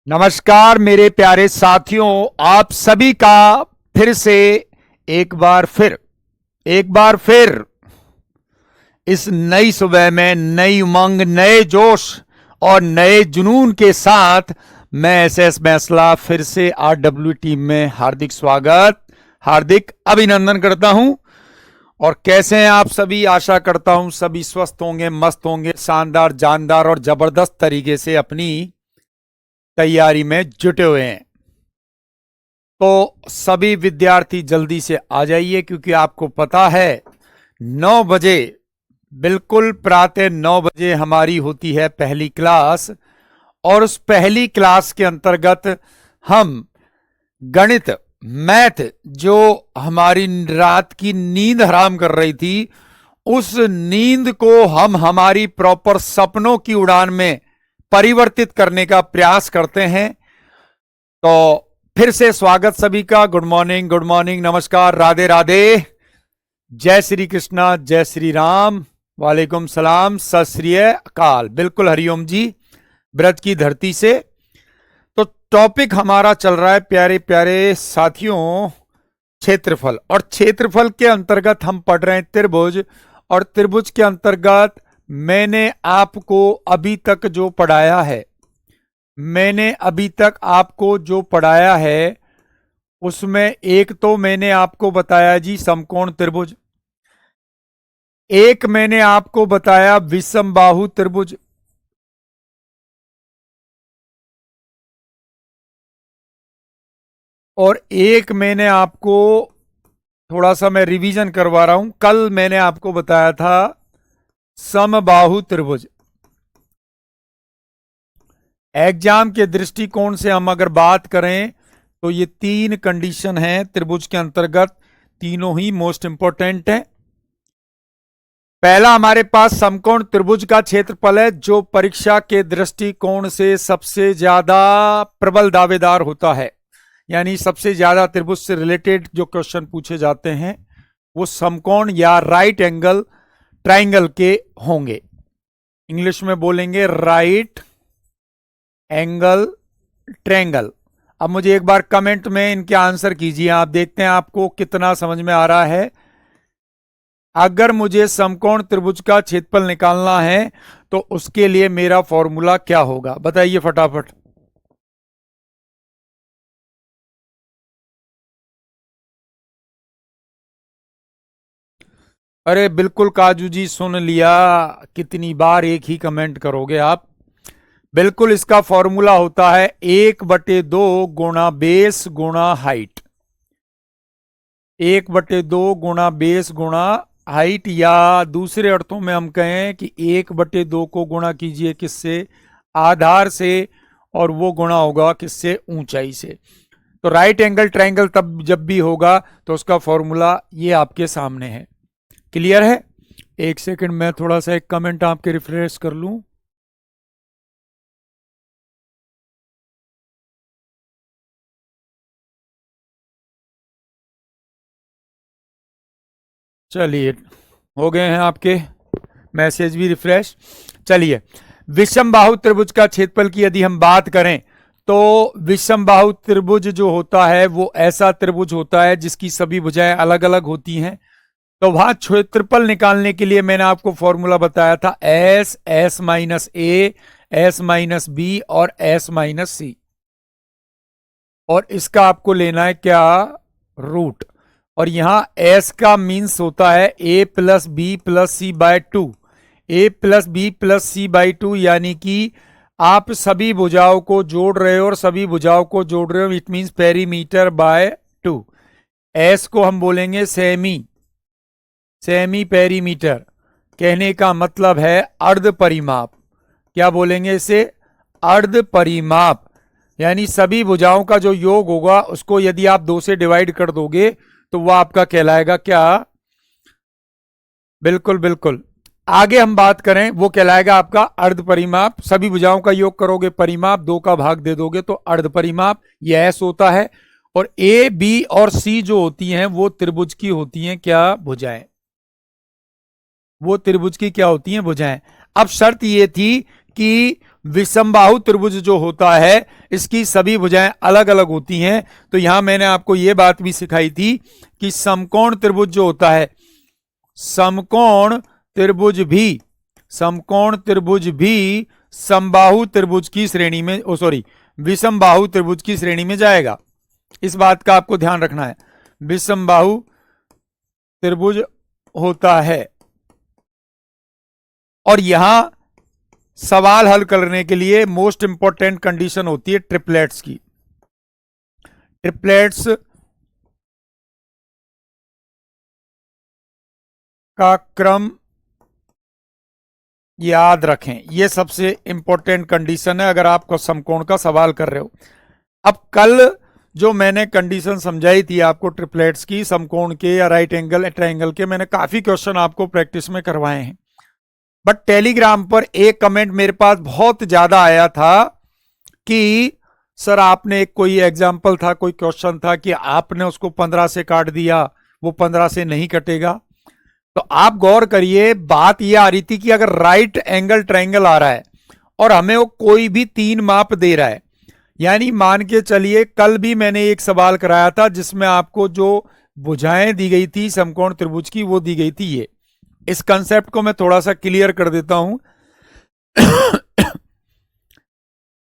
नमस्कार मेरे प्यारे साथियों, आप सभी का फिर से एक बार फिर इस नई सुबह में नई उमंग, नए जोश और नए जुनून के साथ मैं एसएस बैंसला फिर से आरडब्ल्यू टीम में हार्दिक स्वागत, हार्दिक अभिनंदन करता हूं। और कैसे हैं आप सभी? आशा करता हूं सभी स्वस्थ होंगे, मस्त होंगे, शानदार, जानदार और जबरदस्त तरीके से अपनी तैयारी में जुटे हुए हैं। तो सभी विद्यार्थी जल्दी से आ जाइए, क्योंकि आपको पता है 9 बजे, बिल्कुल प्रातः 9 बजे हमारी होती है पहली क्लास। और उस पहली क्लास के अंतर्गत हम गणित, मैथ, जो हमारी रात की नींद हराम कर रही थी, उस नींद को हम हमारी प्रॉपर सपनों की उड़ान में परिवर्तित करने का प्रयास करते हैं। तो फिर से स्वागत सभी का। गुड मॉर्निंग, गुड मॉर्निंग, नमस्कार, राधे राधे, जय श्री कृष्णा, जय श्री राम, वालेकुम सलाम, सत श्री अकाल। बिल्कुल हरिओम जी, ब्रज की धरती से। तो टॉपिक हमारा चल रहा है प्यारे प्यारे साथियों, क्षेत्रफल। और क्षेत्रफल के अंतर्गत हम पढ़ रहे हैं त्रिभुज। और त्रिभुज के अंतर्गत मैंने आपको अभी तक जो पढ़ाया है उसमें एक तो मैंने आपको बताया जी समकोण त्रिभुज, एक मैंने आपको बताया विषमबाहु त्रिभुज, और एक मैंने आपको, थोड़ा सा मैं रिवीजन करवा रहा हूं, कल मैंने आपको बताया था समबाहु त्रिभुज। एग्जाम के दृष्टिकोण से हम अगर बात करें तो ये 3 कंडीशन हैं त्रिभुज के अंतर्गत, तीनों ही मोस्ट इंपॉर्टेंट हैं। पहला, हमारे पास समकोण त्रिभुज का क्षेत्रफल है, जो परीक्षा के दृष्टिकोण से सबसे ज्यादा प्रबल दावेदार होता है। यानी सबसे ज्यादा त्रिभुज से रिलेटेड जो क्वेश्चन पूछे जाते हैं वो समकोण या राइट एंगल ट्राइंगल के होंगे। इंग्लिश में बोलेंगे राइट एंगल ट्रायंगल। अब मुझे एक बार कमेंट में इनके आंसर कीजिए, आप देखते हैं आपको कितना समझ में आ रहा है। अगर मुझे समकोण त्रिभुज का क्षेत्रफल निकालना है तो उसके लिए मेरा फॉर्मूला क्या होगा, बताइए फटाफट। अरे बिल्कुल काजू जी, सुन लिया। कितनी बार एक ही कमेंट करोगे आप। बिल्कुल, इसका फॉर्मूला होता है 1/2 गुणा बेस गुणा हाइट। 1/2 गुणा बेस गुणा हाइट, या दूसरे अर्थों में हम कहें कि 1/2 को गुणा कीजिए किससे? आधार से, और वो गुणा होगा किससे? ऊंचाई से। तो राइट एंगल ट्रायंगल तब जब भी होगा तो उसका फॉर्मूला ये आपके सामने है। क्लियर है? एक सेकंड, मैं थोड़ा सा एक कमेंट आपके रिफ्रेश कर लूं। चलिए, हो गए हैं आपके मैसेज भी रिफ्रेश। चलिए, विषमबाहु त्रिभुज का क्षेत्रफल की यदि हम बात करें तो विषमबाहु त्रिभुज जो होता है वो ऐसा त्रिभुज होता है जिसकी सभी भुजाएं अलग अलग होती हैं। तो वहां क्षेत्रफल निकालने के लिए मैंने आपको फॉर्मूला बताया था एस, एस माइनस ए, एस माइनस बी और एस माइनस सी। और इसका आपको लेना है क्या? रूट। और यहां एस का मीन्स होता है ए प्लस बी प्लस सी बाय 2। ए प्लस बी प्लस सी बाय 2, यानी कि आप सभी भुजाओं को जोड़ रहे हो और सभी भुजाओं को जोड़ रहे हो, it means perimeter by 2। S को हम बोलेंगे सेमी पेरीमीटर। कहने का मतलब है अर्ध परिमाप। क्या बोलेंगे इसे? अर्ध परिमाप। यानी सभी भुजाओं का जो योग होगा उसको यदि आप 2 से डिवाइड कर दोगे तो वह आपका कहलाएगा क्या? बिल्कुल बिल्कुल। आगे हम बात करें, वो कहलाएगा आपका अर्ध परिमाप। सभी भुजाओं का योग करोगे परिमाप, 2 का भाग दे दोगे तो अर्ध परिमाप, यह एस होता है। और ए, बी और सी जो होती हैं वो त्रिभुज की होती हैं क्या? भुजाएं। वो त्रिभुज की क्या होती हैं? भुजाएं। अब शर्त ये थी कि विषमबाहु त्रिभुज जो होता है इसकी सभी भुजाएं अलग अलग होती हैं। तो यहां मैंने आपको यह बात भी सिखाई थी कि समकोण त्रिभुज जो होता है, समकोण त्रिभुज भी समबाहु त्रिभुज की श्रेणी में, विषमबाहु त्रिभुज की श्रेणी में जाएगा। इस बात का आपको ध्यान रखना है। विषमबाहु त्रिभुज होता है। और यहां सवाल हल करने के लिए मोस्ट इंपॉर्टेंट कंडीशन होती है ट्रिपलेट्स की। ट्रिपलेट्स का क्रम याद रखें, यह सबसे इंपॉर्टेंट कंडीशन है अगर आप समकोण का सवाल कर रहे हो। अब कल जो मैंने कंडीशन समझाई थी आपको ट्रिपलेट्स की, समकोण के या राइट एंगल ट्रायंगल के, मैंने काफी क्वेश्चन आपको प्रैक्टिस में करवाए हैं। बट टेलीग्राम पर एक कमेंट मेरे पास बहुत ज्यादा आया था कि सर आपने कोई एग्जाम्पल था, कोई क्वेश्चन था कि आपने उसको 15 से काट दिया, वो 15 से नहीं कटेगा। तो आप गौर करिए, बात यह आ रही थी कि अगर राइट एंगल ट्रायंगल आ रहा है और हमें वो कोई भी 3 माप दे रहा है, यानी मान के चलिए कल भी मैंने एक सवाल कराया था जिसमें आपको जो भुजाएं दी गई थी समकोण त्रिभुज की वो दी गई थी ये। इस कंसेप्ट को मैं थोड़ा सा क्लियर कर देता हूं।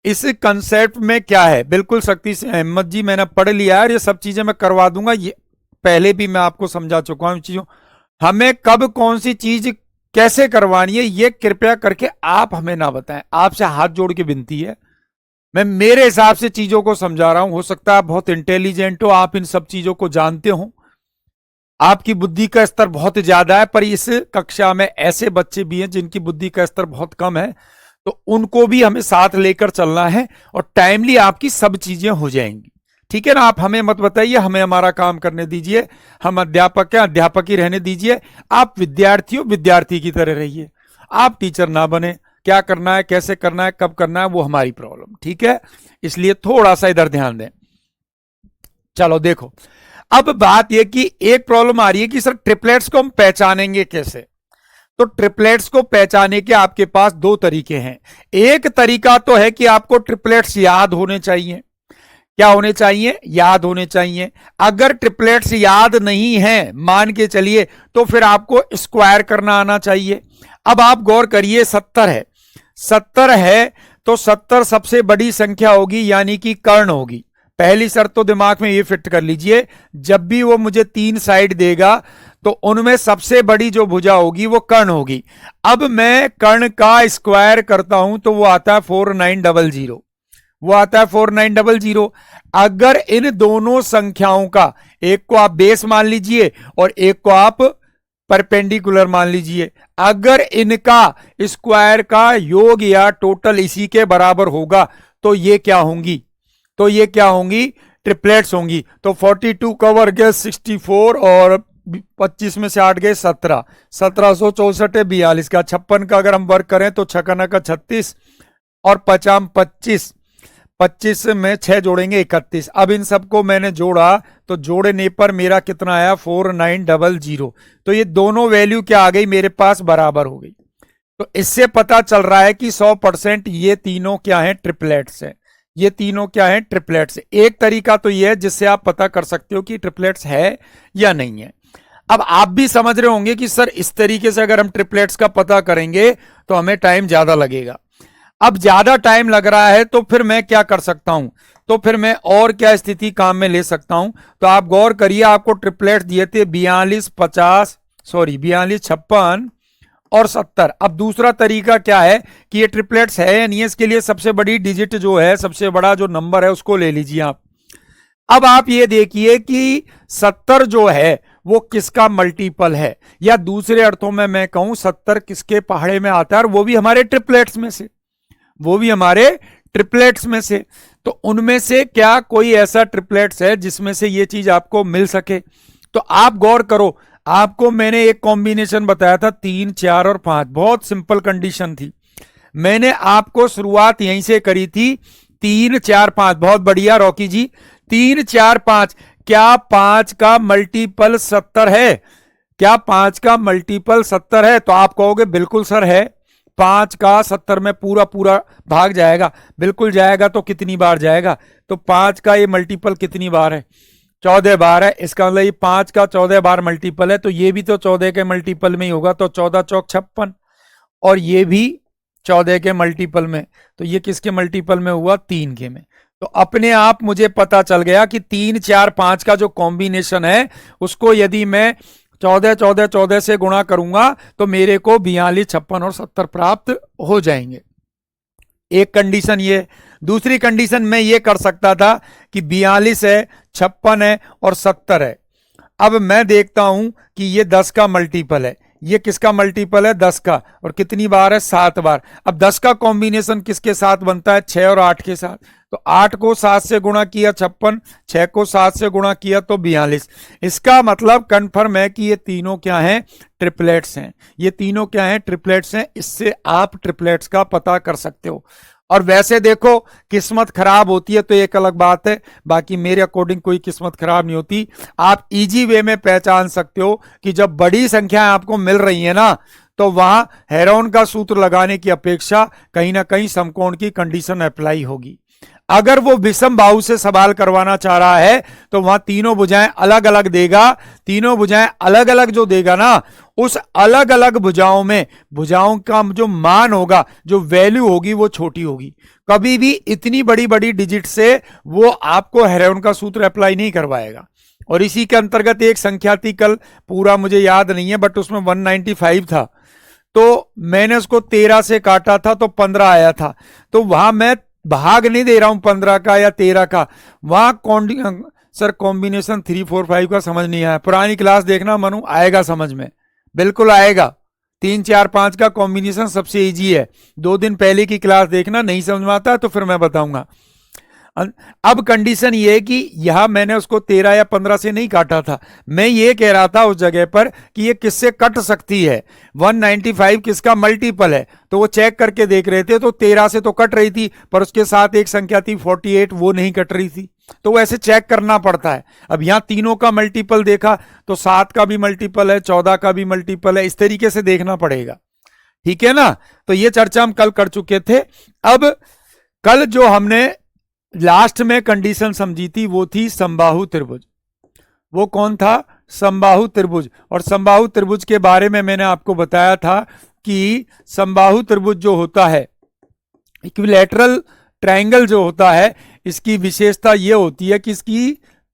इस कंसेप्ट में क्या है, बिल्कुल शक्ति से अहमद जी मैंने पढ़ लिया है, ये सब चीजें मैं करवा दूंगा, ये पहले भी मैं आपको समझा चुका हूं चीजों। हमें कब कौन सी चीज कैसे करवानी है ये कृपया करके आप हमें ना बताएं, आपसे हाथ जोड़ के विनती है। मैं मेरे हिसाब से चीजों को समझा रहा हूं, हो सकता है आप बहुत इंटेलिजेंट हो, आप इन सब चीजों को जानते हो, आपकी बुद्धि का स्तर बहुत ज्यादा है, पर इस कक्षा में ऐसे बच्चे भी हैं जिनकी बुद्धि का स्तर बहुत कम है, तो उनको भी हमें साथ लेकर चलना है और टाइमली आपकी सब चीजें हो जाएंगी। ठीक है ना, आप हमें मत बताइए, हमें हमारा काम करने दीजिए। हम अध्यापक हैं, अध्यापक ही रहने दीजिए। आप विद्यार्थी हो, विद्यार्थी की तरह रहिए, आप टीचर ना बने। क्या करना है, कैसे करना है, कब करना है, वो हमारी प्रॉब्लम। ठीक है, इसलिए थोड़ा सा इधर ध्यान दें। चलो देखो, अब बात यह कि एक प्रॉब्लम आ रही है कि सर ट्रिपलेट्स को हम पहचानेंगे कैसे। तो ट्रिपलेट्स को पहचाने के आपके पास 2 तरीके हैं। एक तरीका तो है कि आपको ट्रिपलेट्स याद होने चाहिए। क्या होने चाहिए? याद होने चाहिए। अगर ट्रिपलेट्स याद नहीं है मान के चलिए, तो फिर आपको स्क्वायर करना आना चाहिए। अब आप गौर करिए, 70 है, 70 है तो 70 सबसे बड़ी संख्या होगी, यानी कि कर्ण होगी। पहली शर्त तो दिमाग में ये फिट कर लीजिए, जब भी वो मुझे 3 साइड देगा तो उनमें सबसे बड़ी जो भुजा होगी वो कर्ण होगी। अब मैं कर्ण का स्क्वायर करता हूं तो वो आता है 4900, वो आता है 4900। अगर इन दोनों संख्याओं का, एक को आप बेस मान लीजिए और एक को आप परपेंडिकुलर मान लीजिए, अगर इनका स्क्वायर का योग या टोटल इसी के बराबर होगा तो ये क्या होंगी? तो ये क्या होंगी? ट्रिपलेट्स होंगी। तो 42 कवर गए 64 और 25 में से 8 गए 17, 1764 है 42 का। 56 का अगर हम वर्क करें तो 6 का 36 और 50 25, 25 में 6 जोड़ेंगे 31। अब इन सबको मैंने जोड़ा तो जोड़ने पर मेरा कितना आया? 4900। तो ये दोनों वैल्यू क्या आ गई मेरे पास? बराबर हो गई। तो इससे पता चल रहा है कि 100% ये तीनों क्या है? ट्रिपलेट्स हैं। ये तीनों क्या है? ट्रिपलेट्स। एक तरीका तो ये है जिससे आप पता कर सकते हो कि ट्रिपलेट्स है या नहीं है। अब आप भी समझ रहे होंगे कि सर इस तरीके से अगर हम ट्रिपलेट्स का पता करेंगे तो हमें टाइम ज्यादा लगेगा। अब ज्यादा टाइम लग रहा है तो फिर मैं क्या कर सकता हूं? तो फिर मैं और क्या स्थिति काम में ले सकता हूं? तो आप गौर करिए, आपको ट्रिपलेट्स दिए थे 42 56 56 और 70। अब दूसरा तरीका क्या है कि ये ट्रिपलेट्स है या नहीं है, इसके लिए सबसे बड़ी डिजिट जो है, सबसे बड़ा जो नंबर है उसको ले लीजिए आप। अब आप ये देखिए कि 70 जो है वो किसका मल्टीपल है, या दूसरे अर्थों में मैं कहूं 70 किसके पहाड़े में आता है, और वो भी हमारे ट्रिपलेट्स में से, वो भी हमारे ट्रिपलेट्स में से। तो उनमें से क्या कोई ऐसा ट्रिपलेट्स है जिसमें से ये चीज आपको मिल सके? तो आप गौर करो, आपको मैंने एक कॉम्बिनेशन बताया था 3 4 और 5, बहुत सिंपल कंडीशन थी। मैंने आपको शुरुआत यहीं से करी थी, 3 4 5। बहुत बढ़िया रॉकी जी, 3 4 5। क्या 5 का मल्टीपल 70 है? क्या 5 का मल्टीपल 70 है? तो आप कहोगे बिल्कुल सर है। 5 का 70 में पूरा पूरा भाग जाएगा, बिल्कुल जाएगा तो कितनी बार जाएगा, तो 5 का ये मल्टीपल कितनी बार है, 14 बार है। इसका मतलब ये 5 का 14 बार मल्टीपल है, तो ये भी तो 14 के मल्टीपल में ही होगा, तो 14 चौक 56, और ये भी 14 के मल्टीपल में, तो ये किसके मल्टीपल में हुआ, 3 के में। तो अपने आप मुझे पता चल गया कि 3 4 5 का जो कॉम्बिनेशन है उसको यदि मैं 14 14 14 से गुणा करूंगा तो मेरे को 42 56 और 70 प्राप्त हो जाएंगे। एक कंडीशन ये। दूसरी कंडीशन मैं ये कर सकता था कि 42 है, 56 है और 70 है। अब मैं देखता हूं कि ये 10 का मल्टीपल है, ये किसका मल्टीपल है, 10 का, और कितनी बार है, 7 बार। अब 10 का कॉम्बिनेशन किसके साथ बनता है, 6 और 8 के साथ। तो 8 को 7 से गुणा किया 56, 6 को 7 से गुणा किया तो 42। इसका मतलब कंफर्म है कि ये तीनों क्या हैं, ट्रिपलेट्स हैं। ये तीनों क्या हैं, ट्रिपलेट्स हैं। इससे आप ट्रिपलेट्स का पता कर सकते हो। और वैसे देखो, किस्मत खराब होती है तो एक अलग बात है, बाकी मेरे अकॉर्डिंग कोई किस्मत खराब नहीं होती। आप इजी वे में पहचान सकते हो कि जब बड़ी संख्या आपको मिल रही है ना, तो वहां हेरोन का सूत्र लगाने की अपेक्षा कहीं ना कहीं समकोण की कंडीशन अप्लाई होगी। अगर वो विषम बाहु से सवाल करवाना चाह रहा है तो वहां तीनों भुजाएं अलग अलग देगा। तीनों भुजाएं अलग अलग जो देगा ना, उस अलग अलग भुजाओं में भुजाओं का जो मान होगा, जो वैल्यू होगी, वो छोटी होगी। कभी भी इतनी बड़ी बड़ी डिजिट से वो आपको हेरोन का सूत्र अप्लाई नहीं करवाएगा। और इसी के अंतर्गत एक संख्या थी, कल पूरा मुझे याद नहीं है, बट उसमें 195 था, तो मैंने उसको 13 से काटा था तो 15 आया था। तो वहां मैं भाग नहीं दे रहा हूं 15 का या 13 का, वहां सर कॉम्बिनेशन 3 4 5 का समझ नहीं आया। पुरानी क्लास देखना मनु, आएगा समझ में, बिल्कुल आएगा। 3 4 5 का कॉम्बिनेशन सबसे इजी है। 2 दिन पहले की क्लास देखना, नहीं समझ में आता तो फिर मैं बताऊंगा। अब कंडीशन ये है कि यहां मैंने उसको 13 या 15 से नहीं काटा था, मैं ये कह रहा था उस जगह पर कि ये किससे कट सकती है। 195 किसका मल्टीपल है, तो वो चेक करके देख रहे थे, तो 13 से तो कट रही थी, पर उसके साथ एक संख्या थी 48, वो नहीं कट रही थी। तो वैसे चेक करना पड़ता है। अब यहां तीनों का मल्टीपल देखा तो 7 का भी मल्टीपल है, 14 का भी मल्टीपल है, इस तरीके से देखना पड़ेगा। ठीक है ना। तो ये चर्चा हम कल कर चुके थे। अब कल जो हमने लास्ट में कंडीशन समझी थी वो थी समबाहु त्रिभुज। वो कौन था, समबाहु त्रिभुज। और समबाहु त्रिभुज के बारे में मैंने आपको बताया था कि समबाहु त्रिभुज जो होता है, इक्विलैटरल ट्रायंगल जो होता है, इसकी विशेषता ये होती है कि इसकी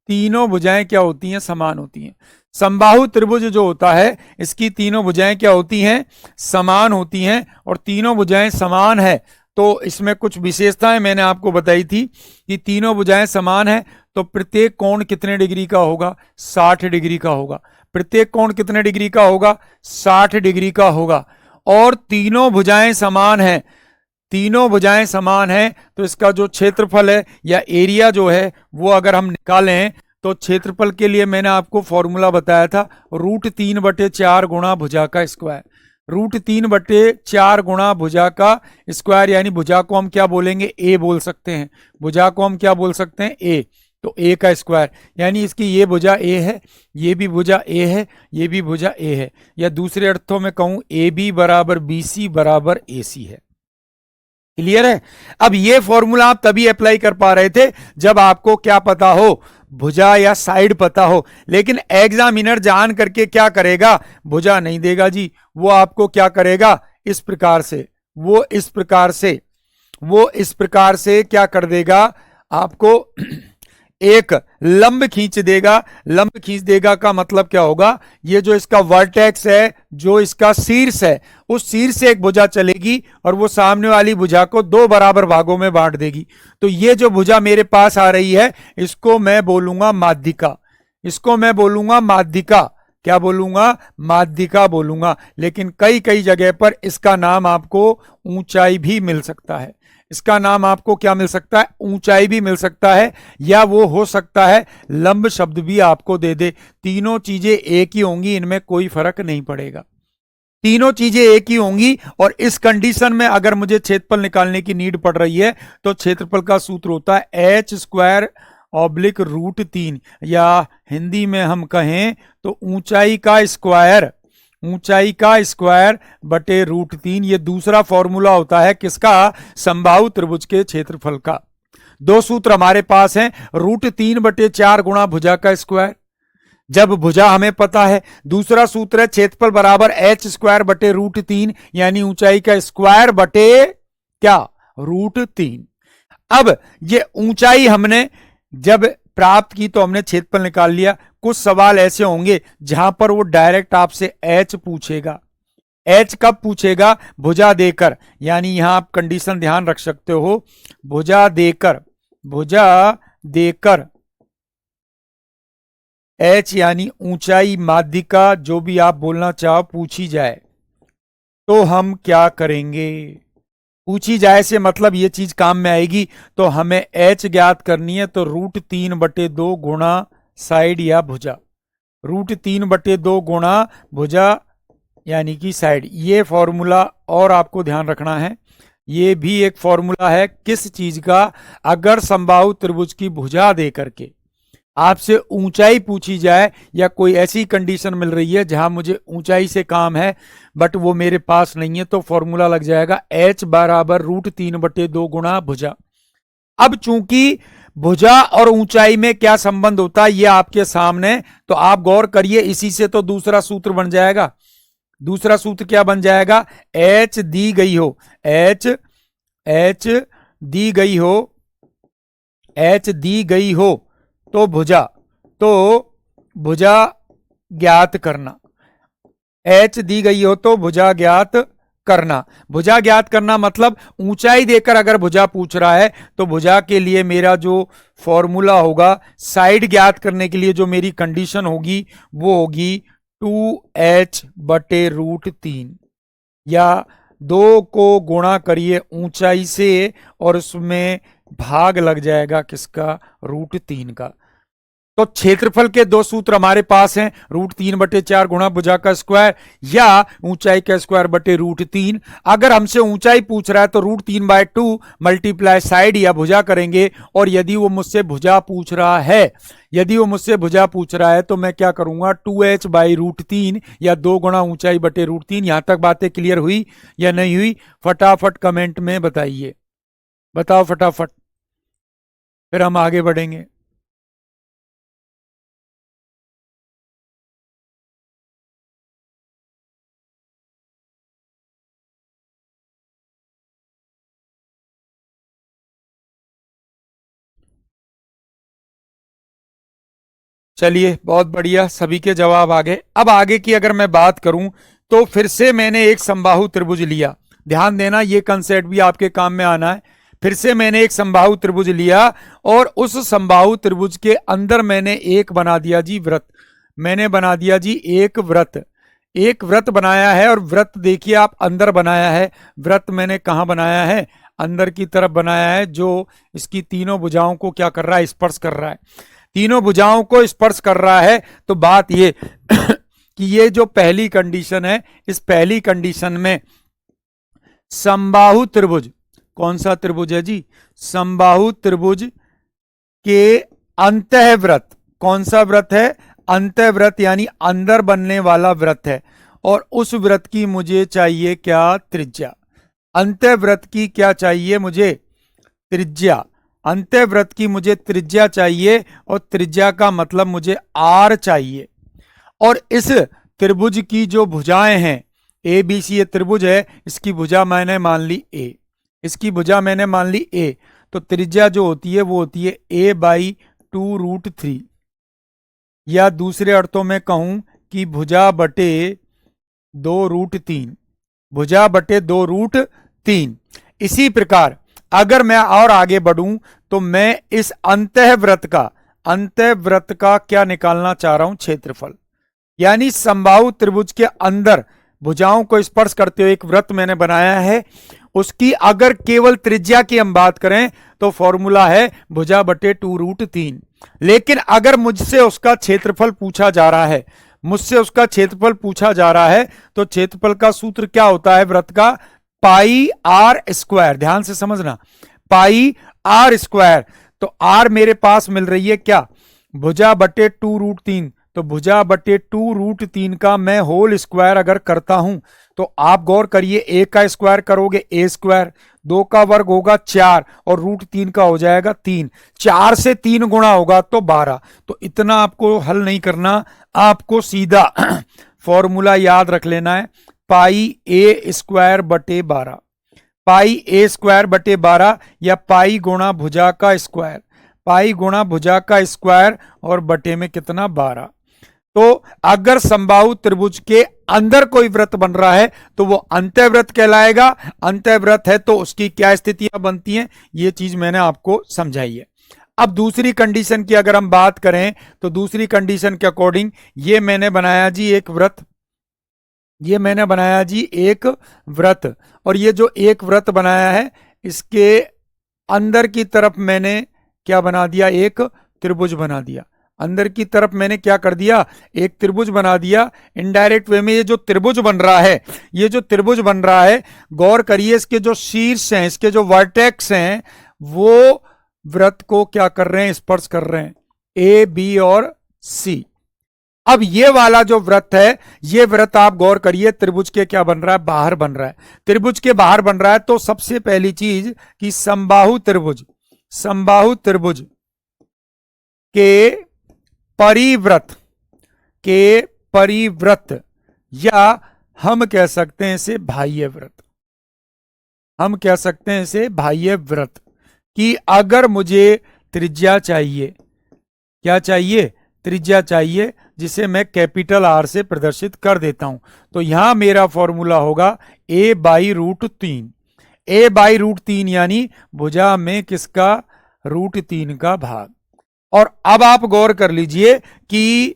तीनों भुजाएं क्या होती हैं, समान होती हैं। समबाहु त्रिभुज जो होता है, इसकी तीनों भुजाएं क्या होती हैं, समान होती हैं। और तीनों भुजाएं समान है तो इसमें कुछ विशेषताएं मैंने आपको बताई थी कि तीनों भुजाएं समान है तो प्रत्येक कोण कितने डिग्री का होगा, 60 डिग्री का होगा। प्रत्येक कोण कितने डिग्री का होगा, 60 डिग्री का होगा। और तीनों भुजाएं समान है, तीनों भुजाएं समान है तो इसका जो क्षेत्रफल है या एरिया जो है वो अगर हम निकालें तो क्षेत्रफल के लिए मैंने आपको फॉर्मूला बताया था, √3/4 गुणा भुजा का स्क्वायर। √3/4 गुणा भुजा का स्क्वायर, यानी भुजा को हम क्या बोलेंगे, ए बोल सकते हैं। भुजा को हम क्या बोल सकते हैं, ए। तो ए का स्क्वायर, यानी इसकी ये भुजा ए है, ये भी भुजा ए है, ये भी भुजा ए है। या दूसरे अर्थों में कहूं, ए बी बराबर बी सी बराबर ए सी है। क्लियर है। अब ये फॉर्मूला आप तभी अप्लाई कर पा रहे थे जब आपको क्या पता हो, भुजा या साइड पता हो। लेकिन एग्जामिनर जान करके क्या करेगा, भुजा नहीं देगा जी, वो आपको क्या करेगा, इस प्रकार से, वो इस प्रकार से क्या कर देगा, आपको एक लंब खींच देगा। लंब खींच देगा का मतलब क्या होगा, ये जो इसका वर्टेक्स है, जो इसका शीर्ष है, उस शीर्ष से एक भुजा चलेगी और वो सामने वाली भुजा को 2 बराबर भागों में बांट देगी। तो ये जो भुजा मेरे पास आ रही है, इसको मैं बोलूंगा माध्यिका। इसको मैं बोलूंगा माध्यिका। क्या बोलूंगा, माध्यिका बोलूंगा। लेकिन कई कई जगह पर इसका नाम आपको ऊंचाई भी मिल सकता है। इसका नाम आपको क्या मिल सकता है, ऊंचाई भी मिल सकता है, या वो हो सकता है लंब शब्द भी आपको दे दे। तीनों चीजें एक ही होंगी, इनमें कोई फर्क नहीं पड़ेगा। तीनों चीजें एक ही होंगी। और इस कंडीशन में अगर मुझे क्षेत्रफल निकालने की नीड पड़ रही है तो क्षेत्रफल का सूत्र होता है h² √3, या हिंदी में हम कहें तो ऊंचाई का स्क्वायर, ऊंचाई का स्क्वायर बटे √3। ये दूसरा फॉर्मूला होता है किसका? समबाहु त्रिभुज के क्षेत्रफल का। दो सूत्र हमारे पास हैं, √3/4 गुणा भुजा का स्क्वायर, जब भुजा हमें पता है। दूसरा सूत्र है क्षेत्रफल बराबर h² बटे √3, यानी ऊंचाई का स्क्वायर बटे क्या? √3। अब ये ऊंचाई हमने जब प्राप्त की तो हमने क्षेत्रफल निकाल लिया। कुछ सवाल ऐसे होंगे जहां पर वो डायरेक्ट आपसे h पूछेगा। h कब पूछेगा? भुजा देकर, यानी यहां आप कंडीशन ध्यान रख सकते हो, भुजा देकर h यानी ऊंचाई, माध्यिका, जो भी आप बोलना चाहो, पूछी जाए तो हम क्या करेंगे? पूछी जाए से मतलब ये चीज काम में आएगी। तो हमें h ज्ञात करनी है, तो √3/2 गुणा साइड या भुजा, √3/2 गुणा भुजा यानी कि साइड। ये फॉर्मूला और आपको ध्यान रखना है, ये भी एक फॉर्मूला है किस चीज का? अगर समबाहु त्रिभुज की भुजा दे करके आपसे ऊंचाई पूछी जाए, या कोई ऐसी कंडीशन मिल रही है जहां मुझे ऊंचाई से काम है बट वो मेरे पास नहीं है, तो फॉर्मूला लग जाएगा h बराबर √3/2 गुणा भुजा। अब चूंकि भुजा और ऊंचाई में क्या संबंध होता है ये आपके सामने, तो आप गौर करिए। इसी से तो दूसरा सूत्र बन जाएगा। दूसरा सूत्र क्या बन जाएगा? h दी गई हो, h दी गई हो तो भुजा ज्ञात करना, h दी गई हो तो भुजा ज्ञात करना। भुजा ज्ञात करना मतलब ऊंचाई देकर अगर भुजा पूछ रहा है तो भुजा के लिए मेरा जो फॉर्मूला होगा, साइड ज्ञात करने के लिए जो मेरी कंडीशन होगी वो होगी 2h बटे √3, या 2 को गुणा करिए ऊंचाई से और उसमें भाग लग जाएगा किसका? √3 का। तो क्षेत्रफल के दो सूत्र हमारे पास हैं, √3/4 गुणा भुजा का स्क्वायर या ऊंचाई का स्क्वायर बटे √3। अगर हमसे ऊंचाई पूछ रहा है तो √3/2 मल्टीप्लाई साइड या भुजा करेंगे, और यदि वो मुझसे भुजा पूछ रहा है तो मैं क्या करूंगा? 2h/√3 या 2 गुणा ऊंचाई बटे √3। यहां तक बातें क्लियर हुई या नहीं हुई? फटाफट कमेंट में बताइए, बताओ फटाफट, फिर हम आगे बढ़ेंगे। चलिए, बहुत बढ़िया, सभी के जवाब आ गए। अब आगे की अगर मैं बात करूं तो फिर से मैंने एक समबाहु त्रिभुज लिया। ध्यान देना, ये कंसेप्ट भी आपके काम में आना है। फिर से मैंने एक समबाहु त्रिभुज लिया और उस समबाहु त्रिभुज के अंदर मैंने एक बना दिया जी वृत्त। मैंने बना दिया जी एक वृत्त बनाया है। और वृत्त देखिए आप अंदर बनाया है। वृत्त मैंने कहां बनाया है? अंदर की तरफ बनाया है, जो इसकी तीनों भुजाओं को क्या कर रहा है? स्पर्श कर रहा है। तीनों भुजाओं को स्पर्श कर रहा है। तो बात ये कि ये जो पहली कंडीशन है, इस पहली कंडीशन में समबाहु त्रिभुज, कौन सा त्रिभुज है जी? समबाहु त्रिभुज के अंतःवृत्त, कौन सा व्रत है? अंतःवृत्त, यानी अंदर बनने वाला व्रत है। और उस व्रत की मुझे चाहिए क्या? त्रिज्या। अंतःवृत्त की क्या चाहिए मुझे? त्रिज्या। अंतःवृत्त की मुझे त्रिज्या चाहिए, और त्रिज्या का मतलब मुझे r चाहिए। और इस त्रिभुज की जो भुजाएं हैं, ABC ये त्रिभुज है, इसकी भुजा मैंने मान ली a, इसकी भुजा मैंने मान ली a, तो त्रिज्या जो होती है वो होती है a/2√3, या दूसरे अर्थों में कहूं कि भुजा बटे 2√3, भुजा बटे 2√3। इसी प्रकार अगर मैं और आगे बढ़ूं तो मैं इस अंतःवृत्त का क्या निकालना चाह रहा हूं? क्षेत्रफल। यानी समबाहु त्रिभुज के अंदर भुजाओं को स्पर्श करते हुए एक वृत्त मैंने बनाया है, उसकी अगर केवल त्रिज्या की हम बात करें तो फॉर्मूला है भुजा बटे 2√3। लेकिन अगर मुझसे उसका क्षेत्रफल पूछा जा रहा है, तो क्षेत्रफल का सूत्र क्या होता है वृत्त का? πr²। ध्यान से समझना, πr²। तो r मेरे पास मिल रही है क्या? भुजा बटे 2√3, तो भुजा बटे 2√3 का मैं होल स्क्वायर अगर करता हूं तो आप गौर करिए, ए का स्क्वायर करोगे ए स्क्वायर, 2 का वर्ग होगा 4 और √3 का हो जाएगा 3, 4 से 3 गुणा होगा तो 12। तो इतना आपको हल नहीं करना, आपको सीधा फॉर्मूला याद रख लेना है, पाई ए स्क्वायर बटे 12, पाई ए स्क्वायर बटे 12 या पाई गुणा भुजा का स्क्वायर, पाई गुणा भुजा का स्क्वायर और बटे में कितना 12। तो अगर समबाहु त्रिभुज के अंदर कोई व्रत बन रहा है तो वो अंतःव्रत कहलाएगा। अंतःव्रत है तो उसकी क्या स्थितियां बनती हैं, ये चीज मैंने आपको समझाई है। अब दूसरी कंडीशन की अगर हम बात करें तो दूसरी कंडीशन के अकॉर्डिंग ये मैंने बनाया जी एक व्रत, ये मैंने बनाया जी एक व्रत, और ये जो एक व्रत बनाया है इसके अंदर की तरफ मैंने क्या बना दिया, एक त्रिभुज बना दिया। अंदर की तरफ मैंने क्या कर दिया, एक त्रिभुज बना दिया। इनडायरेक्ट वे में ये जो त्रिभुज बन रहा है, ये जो त्रिभुज बन रहा है, गौर करिए इसके जो शीर्ष हैं, इसके जो वर्टेक्स हैं, वो व्रत को क्या कर रहे हैं, स्पर्श कर रहे हैं, ए बी और सी। अब ये वाला जो व्रत है, ये व्रत आप गौर करिए त्रिभुज के क्या बन रहा है, बाहर बन रहा है। त्रिभुज के बाहर बन रहा है तो सबसे पहली चीज कि समबाहु त्रिभुज, समबाहु त्रिभुज के परिव्रत, के परिव्रत, या हम कह सकते हैं इसे बाह्य व्रत, हम कह सकते हैं इसे बाह्य व्रत, कि अगर मुझे त्रिज्या चाहिए, क्या चाहिए, त्रिज्या चाहिए, जिसे मैं कैपिटल आर से प्रदर्शित कर देता हूं, तो यहां मेरा फॉर्मूला होगा a/√3, a/√3 यानी भुजा में किसका, √3 का भाग। और अब आप गौर कर लीजिए कि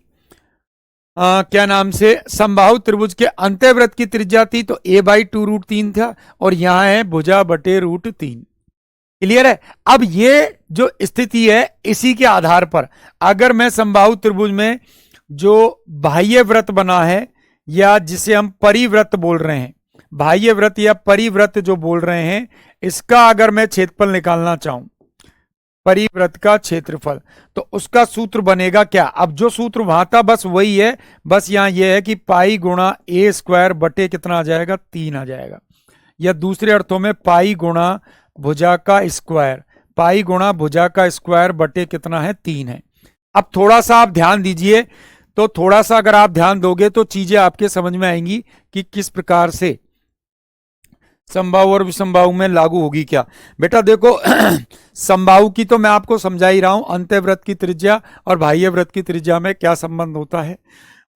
क्या नाम से, समबाहु त्रिभुज के अंतःव्रत की त्रिज्या थी तो a/2√3 था, और यहां है भुजा बटे √3। क्लियर है। अब ये जो स्थिति है इसी के आधार पर अगर मैं समबाहु त्रिभुज में जो बाह्य व्रत बना है, या जिसे हम परिव्रत बोल रहे हैं, बाह्य व्रत या परिव्रत जो बोल रहे हैं, इसका अगर मैं क्षेत्रफल निकालना चाहूं, परिव्रत का क्षेत्रफल, तो उसका सूत्र बनेगा क्या, अब जो सूत्र वहां था बस वही है, बस यहां यह है कि पाई गुणा ए स्क्वायर बटे कितना आ जाएगा, 3 आ जाएगा, या दूसरे अर्थों में पाई गुणा भुजा का स्क्वायर, पाई गुणा भुजा का स्क्वायर बटे कितना है, 3 है। अब थोड़ा सा आप ध्यान दीजिए, तो थोड़ा सा अगर आप ध्यान दोगे तो चीजें आपके समझ में आएंगी कि किस प्रकार से समबाहु और विषमबाहु में लागू होगी क्या। बेटा देखो समबाहु की तो मैं आपको समझा ही रहा हूं, अंतःव्रत की त्रिज्या और बाह्य व्रत की त्रिज्या में क्या संबंध होता है,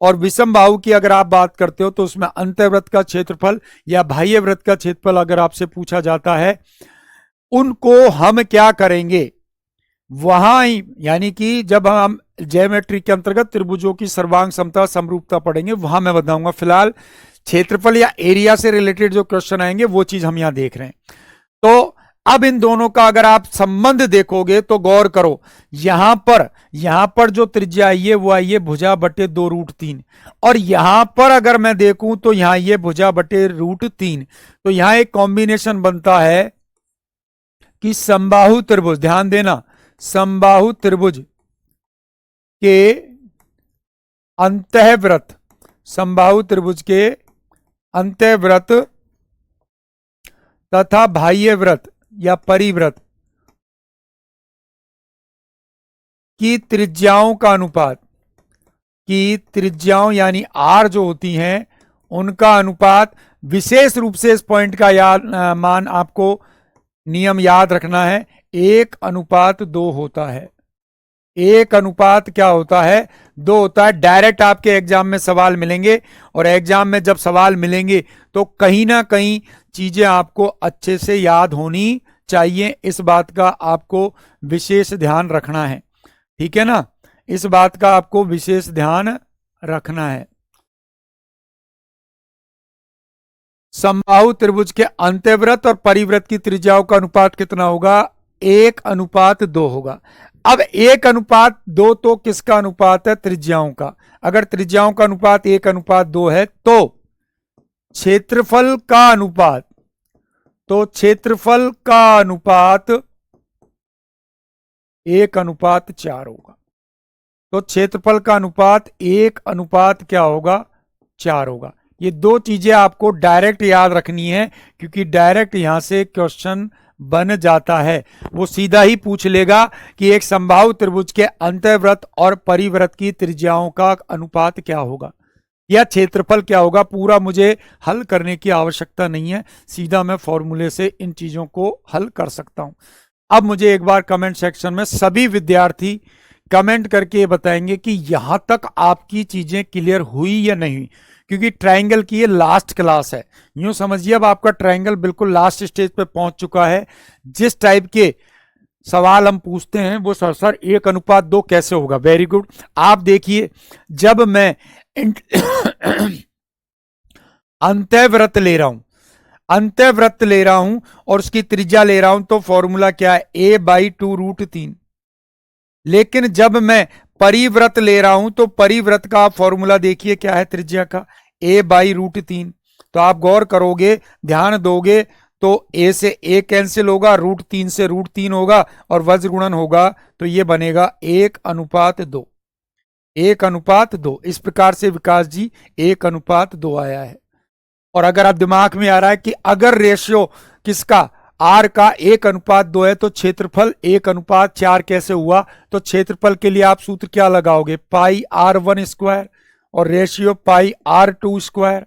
और विषमबाहु की अगर आप बात करते हो तो उसमें अंतःव्रत का क्षेत्रफल या बाह्य व्रत का क्षेत्रफल अगर आपसे पूछा जाता है, उनको हम क्या करेंगे वहां ही, यानी कि जब हम ज्योमेट्री के अंतर्गत त्रिभुजों की सर्वांग समता समरूपता पढ़ेंगे वहां मैं बताऊंगा। फिलहाल क्षेत्रफल या एरिया से रिलेटेड जो क्वेश्चन आएंगे वो चीज हम यहां देख रहे हैं। तो अब इन दोनों का अगर आप संबंध देखोगे तो गौर करो, यहां पर जो त्रिज्या आई है वो आई है भुजा बटे 2√3, और यहां पर अगर मैं देखूं तो यहां ये भुजा बटे √3, तो यहां एक कॉम्बिनेशन बनता है कि समबाहु त्रिभुज, ध्यान देना, समबाहु त्रिभुज के अंतःव्रत, समबाहु त्रिभुज के अंतःव्रत तथा बाह्य व्रत या परिव्रत की त्रिज्याओं का अनुपात, की त्रिज्याओं यानी आर जो होती हैं उनका अनुपात, विशेष रूप से इस पॉइंट का मान आपको नियम याद रखना है, 1:2 होता है। 1 क्या होता है, 2 होता है। डायरेक्ट आपके एग्जाम में सवाल मिलेंगे, और एग्जाम में जब सवाल मिलेंगे तो कहीं ना कहीं चीजें आपको अच्छे से याद होनी चाहिए, इस बात का आपको विशेष ध्यान रखना है, ठीक है ना, इस बात का आपको विशेष ध्यान रखना है। समबाहु त्रिभुज के अंतःव्रत और परिव्रत की त्रिज्याओं का अनुपात कितना होगा, 1:2 होगा। अब 1:2 तो किसका अनुपात है, त्रिज्याओं का। अगर त्रिज्याओं का अनुपात 1:2 है तो क्षेत्रफल का अनुपात, तो क्षेत्रफल का अनुपात 1:4 होगा। तो क्षेत्रफल का अनुपात 1 क्या होगा, 4 होगा। ये दो चीजें आपको डायरेक्ट याद रखनी है, क्योंकि डायरेक्ट यहां से क्वेश्चन बन जाता है। वो सीधा ही पूछ लेगा कि एक समबाहु त्रिभुज के अंतःवृत्त और परिवृत्त की त्रिज्याओं का अनुपात क्या होगा या क्षेत्रफल क्या होगा। पूरा मुझे हल करने की आवश्यकता नहीं है, सीधा मैं फॉर्मूले से इन चीजों को हल कर सकता हूं। अब मुझे एक बार कमेंट सेक्शन में सभी विद्यार्थी कमेंट करके बताएंगे कि यहां तक आपकी चीजें क्लियर हुई या नहीं, क्योंकि ट्रायंगल की ये लास्ट क्लास है। यूं समझिए अब आपका ट्रायंगल बिल्कुल लास्ट स्टेज पे पहुंच चुका है। जिस टाइप के सवाल हम पूछते हैं वो सर 1:2 कैसे होगा, वेरी गुड। आप देखिए, जब मैं अंतःवृत्त ले रहा हूं, अंतःवृत्त ले रहा हूं और उसकी त्रिज्या ले रहा हूं, तो फॉर्मूला क्या है, a/2√3। लेकिन जब मैं परिवृत्त ले रहा हूं तो परिवृत्त का फॉर्मूला देखिए क्या है, त्रिज्या का a/√3। तो आप गौर करोगे, ध्यान दोगे, तो a से a कैंसिल होगा, √3 से √3 होगा और वज्र गुणन होगा, तो ये बनेगा 1:2। 1:2 इस प्रकार से विकास जी 1:2 आया है। और अगर आप दिमाग में आ रहा है कि अगर रेशियो किसका, आर का 1:2 है, तो क्षेत्रफल 1:4 कैसे हुआ, तो क्षेत्रफल के लिए आप सूत्र क्या लगाओगे, πr1² और रेशियो πr2²।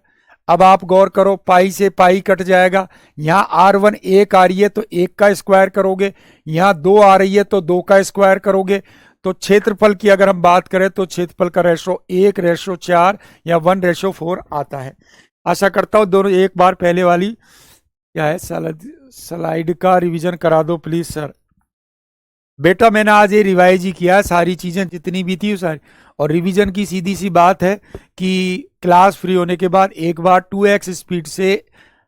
अब आप गौर करो, पाई से पाई कट जाएगा, यहां r1 1 आ रही है तो 1 का स्क्वायर करोगे, यहां 2 आ रही है तो 2 का स्क्वायर करोगे। तो क्षेत्रफल की अगर हम बात करें तो क्षेत्रफल का रेशो 1:4 या 1:4 आता है। आशा करता हूं दोनों एक बार पहले वाली क्या है स्लाइड का रिवीजन करा दो प्लीज सर। बेटा मैंने आज ये रिवाइज ही किया है, सारी चीजें जितनी भी थी सारी। और रिवीजन की सीधी सी बात है कि क्लास फ्री होने के बाद एक बार 2x स्पीड से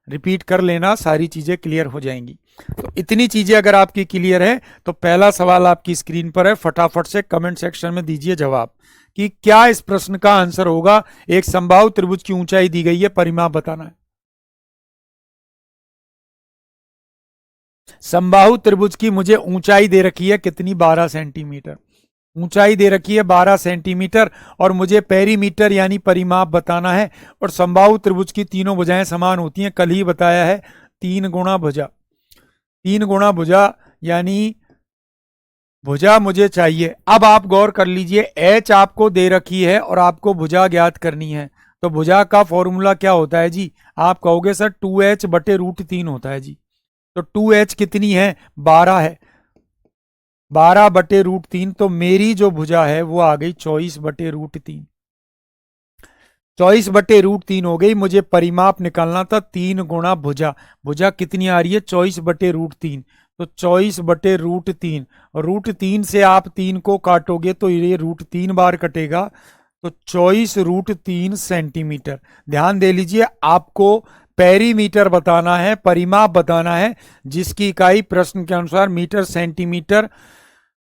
रिपीट कर लेना, सारी चीजें क्लियर हो जाएंगी। तो इतनी चीजें अगर आपकी क्लियर है तो पहला सवाल आपकी स्क्रीन पर है, फटाफट से कमेंट सेक्शन में दीजिए जवाब कि क्या इस प्रश्न का आंसर होगा। एक समबाहु त्रिभुज की ऊंचाई दी गई है, परिमाप बताना है। समबाहु त्रिभुज की मुझे ऊंचाई दे रखी है कितनी, 12 सेंटीमीटर ऊंचाई दे रखी है, 12 सेंटीमीटर। और मुझे पेरीमीटर यानी परिमाप बताना है। और समबाहु त्रिभुज की तीनों भुजाएं समान होती हैं, कल ही बताया है, 3 गुणा भुजा, 3 गुणा भुजा यानी भुजा मुझे चाहिए। अब आप गौर कर लीजिए, एच आपको दे रखी है और आपको भुजा ज्ञात करनी है। तो भुजा का फॉर्मूला क्या होता है जी, आप कहोगे सर 2h/√3 होता है जी। तो 2h कितनी है, 12 है, 12/√3। तो मेरी जो भुजा है वो आ गई 24/√3, 24/√3 हो गई। मुझे परिमाप निकालना था 3 गुणा भुजा, भुजा कितनी आ रही है 24/√3। तो 24/√3, √3 से आप 3 को काटोगे तो ये √3 बार कटेगा, तो 24√3 सेंटीमीटर। ध्यान दे लीजिए, आपको पेरीमीटर बताना है, परिमाप बताना है, जिसकी इकाई प्रश्न के अनुसार मीटर, सेंटीमीटर,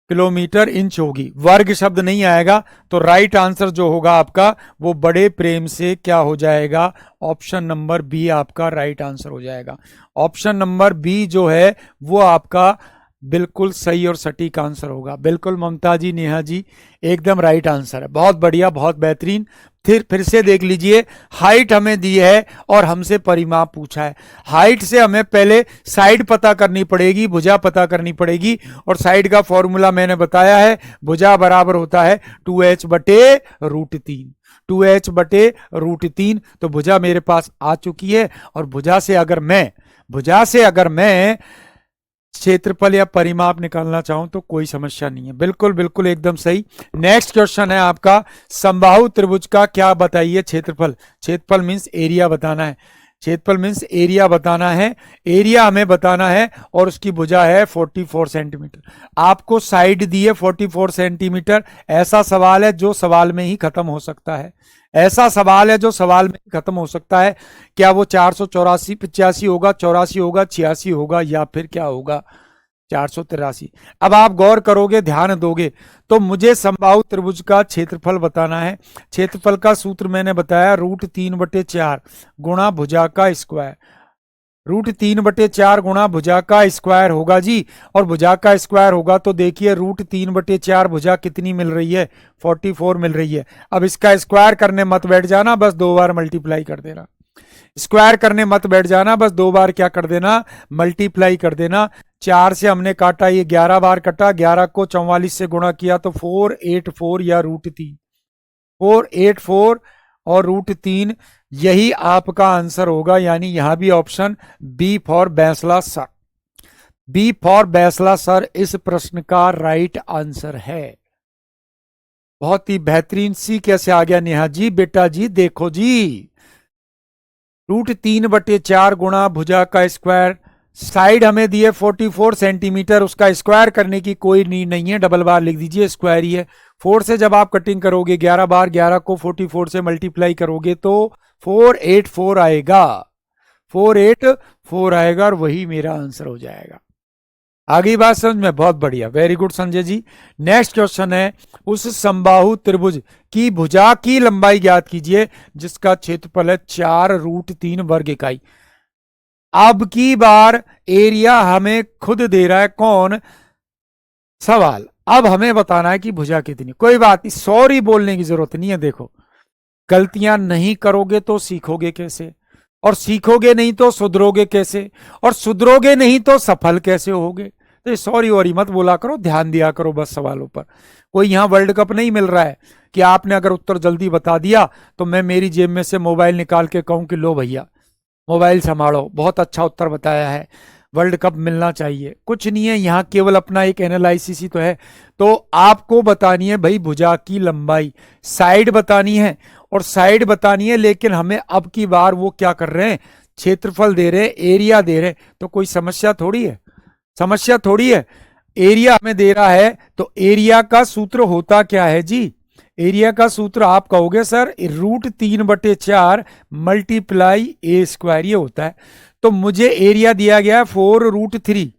किलोमीटर, इंच होगी, वर्ग शब्द नहीं आएगा। तो राइट आंसर जो होगा आपका वो बड़े प्रेम से क्या हो जाएगा, ऑप्शन नंबर बी आपका राइट आंसर हो जाएगा। ऑप्शन नंबर बी जो है वो आपका बिल्कुल सही और सटीक आंसर होगा। बिल्कुल ममता जी, नेहा जी, एकदम राइट आंसर है, बहुत बढ़िया, बहुत बेहतरीन। फिर से देख लीजिए, हाइट हमें दी है और हमसे परिमाप पूछा है। हाइट से हमें पहले साइड पता करनी पड़ेगी, भुजा पता करनी पड़ेगी। और साइड का फॉर्मूला मैंने बताया है, भुजा बराबर होता है 2h/√3, 2h/√3। तो भुजा मेरे पास आ चुकी है। और भुजा से अगर मैं क्षेत्रफल या परिमाप निकालना चाहूं तो कोई समस्या नहीं है। बिल्कुल बिल्कुल एकदम सही। नेक्स्ट क्वेश्चन है आपका, समबाहु त्रिभुज का क्या बताइए क्षेत्रफल। क्षेत्रफल मींस एरिया बताना है, क्षेत्रफल मींस एरिया बताना है, एरिया हमें बताना है। और उसकी भुजा है 44 सेंटीमीटर। आपको साइड दी है 44 सेंटीमीटर। ऐसा सवाल है जो सवाल में ही खत्म हो सकता है, ऐसा सवाल है जो सवाल में ही खत्म हो सकता है। क्या वो 484 85 होगा, 84 होगा, 86 होगा, या फिर क्या होगा 483। अब आप गौर करोगे, ध्यान दोगे, तो मुझे समबाहु त्रिभुज का क्षेत्रफल बताना है। क्षेत्रफल का सूत्र मैंने बताया, √3/4 गुणा भुजा का स्क्वायर, √3/4 गुणा भुजा का स्क्वायर होगा जी, और भुजा का स्क्वायर होगा तो देखिए √3/4 भुजा कितनी मिल रही है, 44 मिल रही है। अब इसका स्क्वायर करने मत बैठ जाना, बस 2 बार मल्टीप्लाई कर देना। स्क्वायर करने मत बैठ जाना, बस 2 बार क्या कर देना, मल्टीप्लाई कर देना। 4 से हमने काटा, ये 11 बार कटा, 11 को 44 से गुणा किया तो 484 या √3, 484 और √3, यही आपका आंसर होगा। यानी यहां भी option B for Bainsla sir, B for Bainsla sir इस प्रश्न का राइट आंसर है। बहुत ही बेहतरीन। सी कैसे आ गया नेहा जी? बेटा जी देखो जी, √3/4 गुणा भुजा का स्क्वायर, साइड हमें दिए 44 सेंटीमीटर, उसका स्क्वायर करने की कोई नीड नहीं है, डबल बार लिख दीजिए, स्क्वायर ही है। 4 से जब आप कटिंग करोगे 11 बार, 11 को 44 से मल्टीप्लाई करोगे तो 484 आएगा, 484 आएगा, और वही मेरा आंसर हो जाएगा। आगे बात समझ में? बहुत बढ़िया, very good Sanjay ji. Next question है, उस समबाहु त्रिभुज की भुजा की लंबाई ज्ञात कीजिए जिसका क्षेत्रफल है 4√3 वर्ग इकाई। अब की बार एरिया हमें खुद दे रहा है, कौन? सवाल। अब हमें बताना है कि भुजा कितनी। कोई बात नहीं, सॉरी बोलने की जरूरत नहीं है। देखो, गलतियां नहीं करोगे तो सीखोगे कैसे, और सीखोगे नहीं तो सुधरोगे कैसे, और सुधरोगे नहीं तो सफल कैसे होगे। तो सॉरी वॉरी मत बोला करो, ध्यान दिया करो बस सवालों पर। कोई यहां वर्ल्ड कप नहीं मिल रहा है कि आपने अगर उत्तर जल्दी बता दिया तो मैं मेरी जेब में से मोबाइल निकाल के कहूं कि लो भैया मोबाइल संभालो, बहुत अच्छा उत्तर बताया है। वर्ल्ड कप मिलना चाहिए, कुछ नहीं है यहाँ, केवल अपना एक एनालिसिस ही तो है। तो आपको बतानी है भाई भुजा की लंबाई, साइड बतानी है, और साइड बतानी है, लेकिन हमें अब की बार वो क्या कर रहे हैं, क्षेत्रफल दे रहे हैं, एरिया दे रहे हैं। तो कोई समस्या थोड़ी है, समस्या थोड़ी है। एरिया हमें दे रहा है तो एरिया का सूत्र होता क्या है जी? एरिया का सूत्र आप कहोगे सर √3/4 मल्टीप्लाई ए स्क्वायर, ये होता है। तो मुझे एरिया दिया गया है 4√3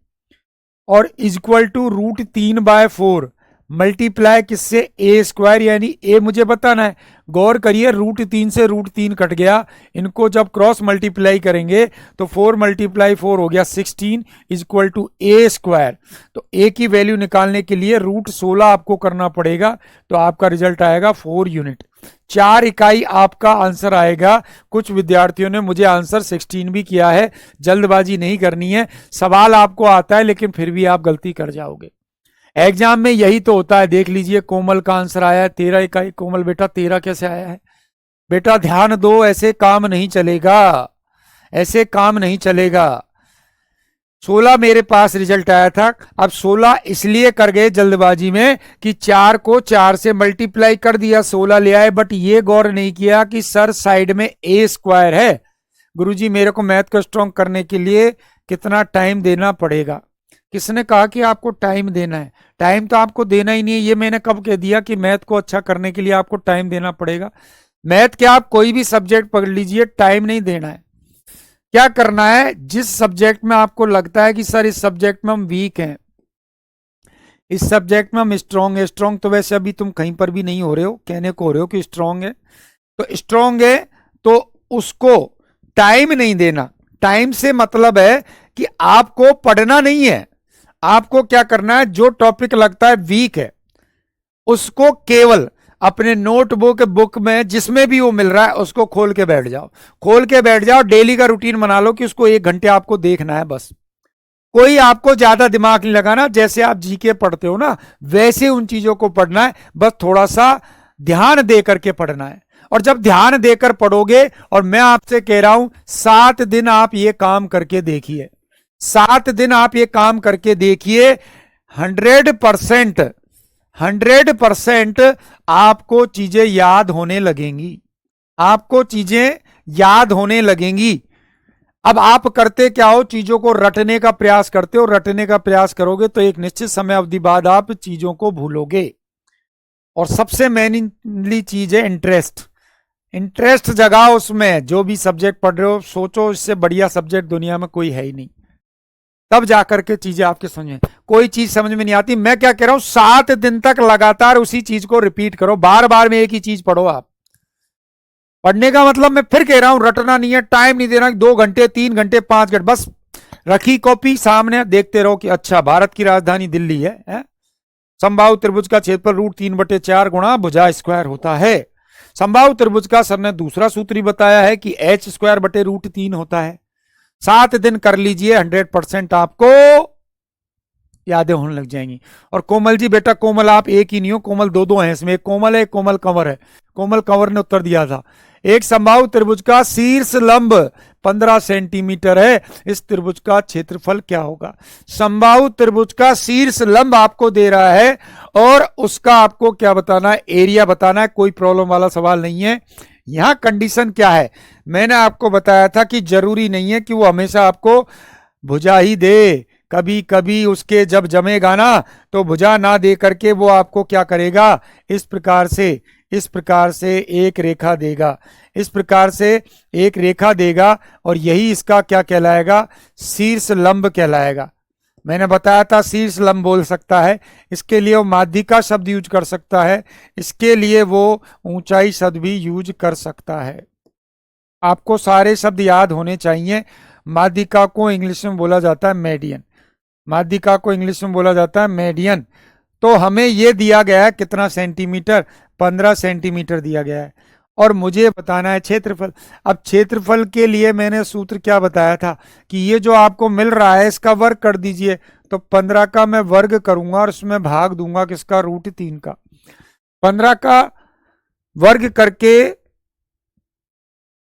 और इक्वल टू √3/4 मल्टीप्लाई किससे? ए स्क्वायर, यानी ए मुझे बताना है। गौर करिए, √3 से √3 कट गया, इनको जब क्रॉस मल्टीप्लाई करेंगे तो 4 × 4 हो गया 16 इक्वल टू ए स्क्वायर। तो ए की वैल्यू निकालने के लिए √16 आपको करना पड़ेगा, तो आपका रिजल्ट आएगा 4 यूनिट, 4 इकाई आपका आंसर आएगा। कुछ विद्यार्थियों ने मुझे आंसर 16 भी किया है, जल्दबाजी नहीं करनी है। सवाल आपको आता है लेकिन फिर भी आप गलती कर जाओगे, एग्जाम में यही तो होता है। देख लीजिए, कोमल का आंसर आया है 13 इकाई। कोमल बेटा 13 कैसे आया है? बेटा ध्यान दो, ऐसे काम नहीं चलेगा, ऐसे काम नहीं चलेगा। 16 मेरे पास रिजल्ट आया था। अब 16 इसलिए कर गए जल्दबाजी में कि 4 को 4 से मल्टीप्लाई कर दिया, 16 ले आए, बट ये गौर नहीं किया कि सर साइड में ए स्क्वायर है। गुरुजी मेरे को मैथ को स्ट्रॉन्ग करने के लिए कितना टाइम देना पड़ेगा? किसने कहा कि आपको टाइम देना है? टाइम तो आपको देना ही नहीं है। ये मैंने कब कह दिया कि मैथ को अच्छा करने के लिए आपको टाइम देना पड़ेगा? मैथ क्या, आप कोई भी सब्जेक्ट पकड़ लीजिए, टाइम नहीं देना है। क्या करना है, जिस सब्जेक्ट में आपको लगता है कि सर इस सब्जेक्ट में हम वीक हैं, इस सब्जेक्ट में हम स्ट्रांग है, स्ट्रांग तो वैसे अभी तुम कहीं पर भी नहीं हो रहे हो, कहने को हो रहे हो कि स्ट्रांग है, तो स्ट्रांग है तो उसको टाइम नहीं देना। टाइम से मतलब है कि आपको पढ़ना नहीं है, आपको क्या करना है, जो टॉपिक लगता है वीक है उसको केवल अपने नोटबुक बुक में जिसमें भी वो मिल रहा है उसको खोल के बैठ जाओ, खोल के बैठ जाओ। डेली का रूटीन बना लो कि उसको 1 घंटे आपको देखना है बस। कोई आपको ज्यादा दिमाग नहीं लगाना, जैसे आप जीके पढ़ते हो ना वैसे उन चीजों को पढ़ना है, बस थोड़ा सा ध्यान दे करके पढ़ना है। और जब ध्यान देकर पढ़ोगे, और मैं आपसे कह रहा हूं 7 दिन आप ये काम करके देखिए, 7 दिन आप ये काम करके देखिए, 100% आपको चीजें याद होने लगेंगी, आपको चीजें याद होने लगेंगी। अब आप करते क्या हो, चीजों को रटने का प्रयास करते हो, रटने का प्रयास करोगे तो एक निश्चित समय अवधि बाद आप चीजों को भूलोगे। और सबसे मेनली चीज है इंटरेस्ट, इंटरेस्ट जगाओ उसमें। जो भी सब्जेक्ट पढ़ रहे हो सोचो इससे बढ़िया सब्जेक्ट दुनिया में कोई है ही नहीं, तब जाकर के चीजें आपके समझ में। कोई चीज समझ में नहीं आती, मैं क्या कह रहा हूं 7 दिन तक लगातार उसी चीज को रिपीट करो, बार बार में एक ही चीज पढ़ो आप। पढ़ने का मतलब मैं फिर कह रहा हूं, रटना नहीं है, टाइम नहीं देना 2 घंटे 3 घंटे 5 घंटे, बस रखी कॉपी सामने देखते रहो कि अच्छा भारत की राजधानी दिल्ली है? समबाहु त्रिभुज का क्षेत्रफल √3/4 गुणा भुजा स्क्वायर होता है। समबाहु त्रिभुज का सर ने दूसरा सूत्र ही बताया है कि h²/√3 होता है। 7 दिन कर लीजिए, 100% आपको यादें होने लग जाएंगी। और कोमल जी बेटा, कोमल आप एक ही नहीं हो, कोमल दो दो हैं इसमें, एक कोमल है, एक कोमल कंवर है। कोमल कंवर ने उत्तर दिया था। एक समबाहु त्रिभुज का शीर्ष लंब 15 सेंटीमीटर है, इस त्रिभुज का क्षेत्रफल क्या होगा? समबाहु त्रिभुज का शीर्ष लंब आपको दे रहा है और उसका आपको क्या बताना है? एरिया बताना है। कोई प्रॉब्लम वाला सवाल नहीं है। यहां कंडीशन क्या है? मैंने आपको बताया था कि जरूरी नहीं है कि वो हमेशा आपको भुजा ही दे, कभी कभी उसके जब जमेगा ना तो भुजा ना दे करके वो आपको क्या करेगा? इस प्रकार से एक रेखा देगा, इस प्रकार से एक रेखा देगा और यही इसका क्या कहलाएगा? शीर्ष लंब कहलाएगा। मैंने बताया था शीर्ष लंब बोल सकता है, इसके लिए वो माध्यिका शब्द यूज कर सकता है, इसके लिए वो ऊंचाई शब्द भी यूज कर सकता है। आपको सारे शब्द याद होने चाहिए। माध्यिका को इंग्लिश में बोला जाता है मेडियन, माध्यिका को इंग्लिश में बोला जाता है मेडियन। तो हमें यह दिया गया है कितना सेंटीमीटर? 15 सेंटीमीटर दिया गया है और मुझे बताना है क्षेत्रफल। अब क्षेत्रफल के लिए मैंने सूत्र क्या बताया था कि ये जो आपको मिल रहा है इसका वर्ग कर दीजिए। तो 15 का मैं वर्ग करूंगा और उसमें भाग दूंगा किसका? √3 का। 15 का वर्ग करके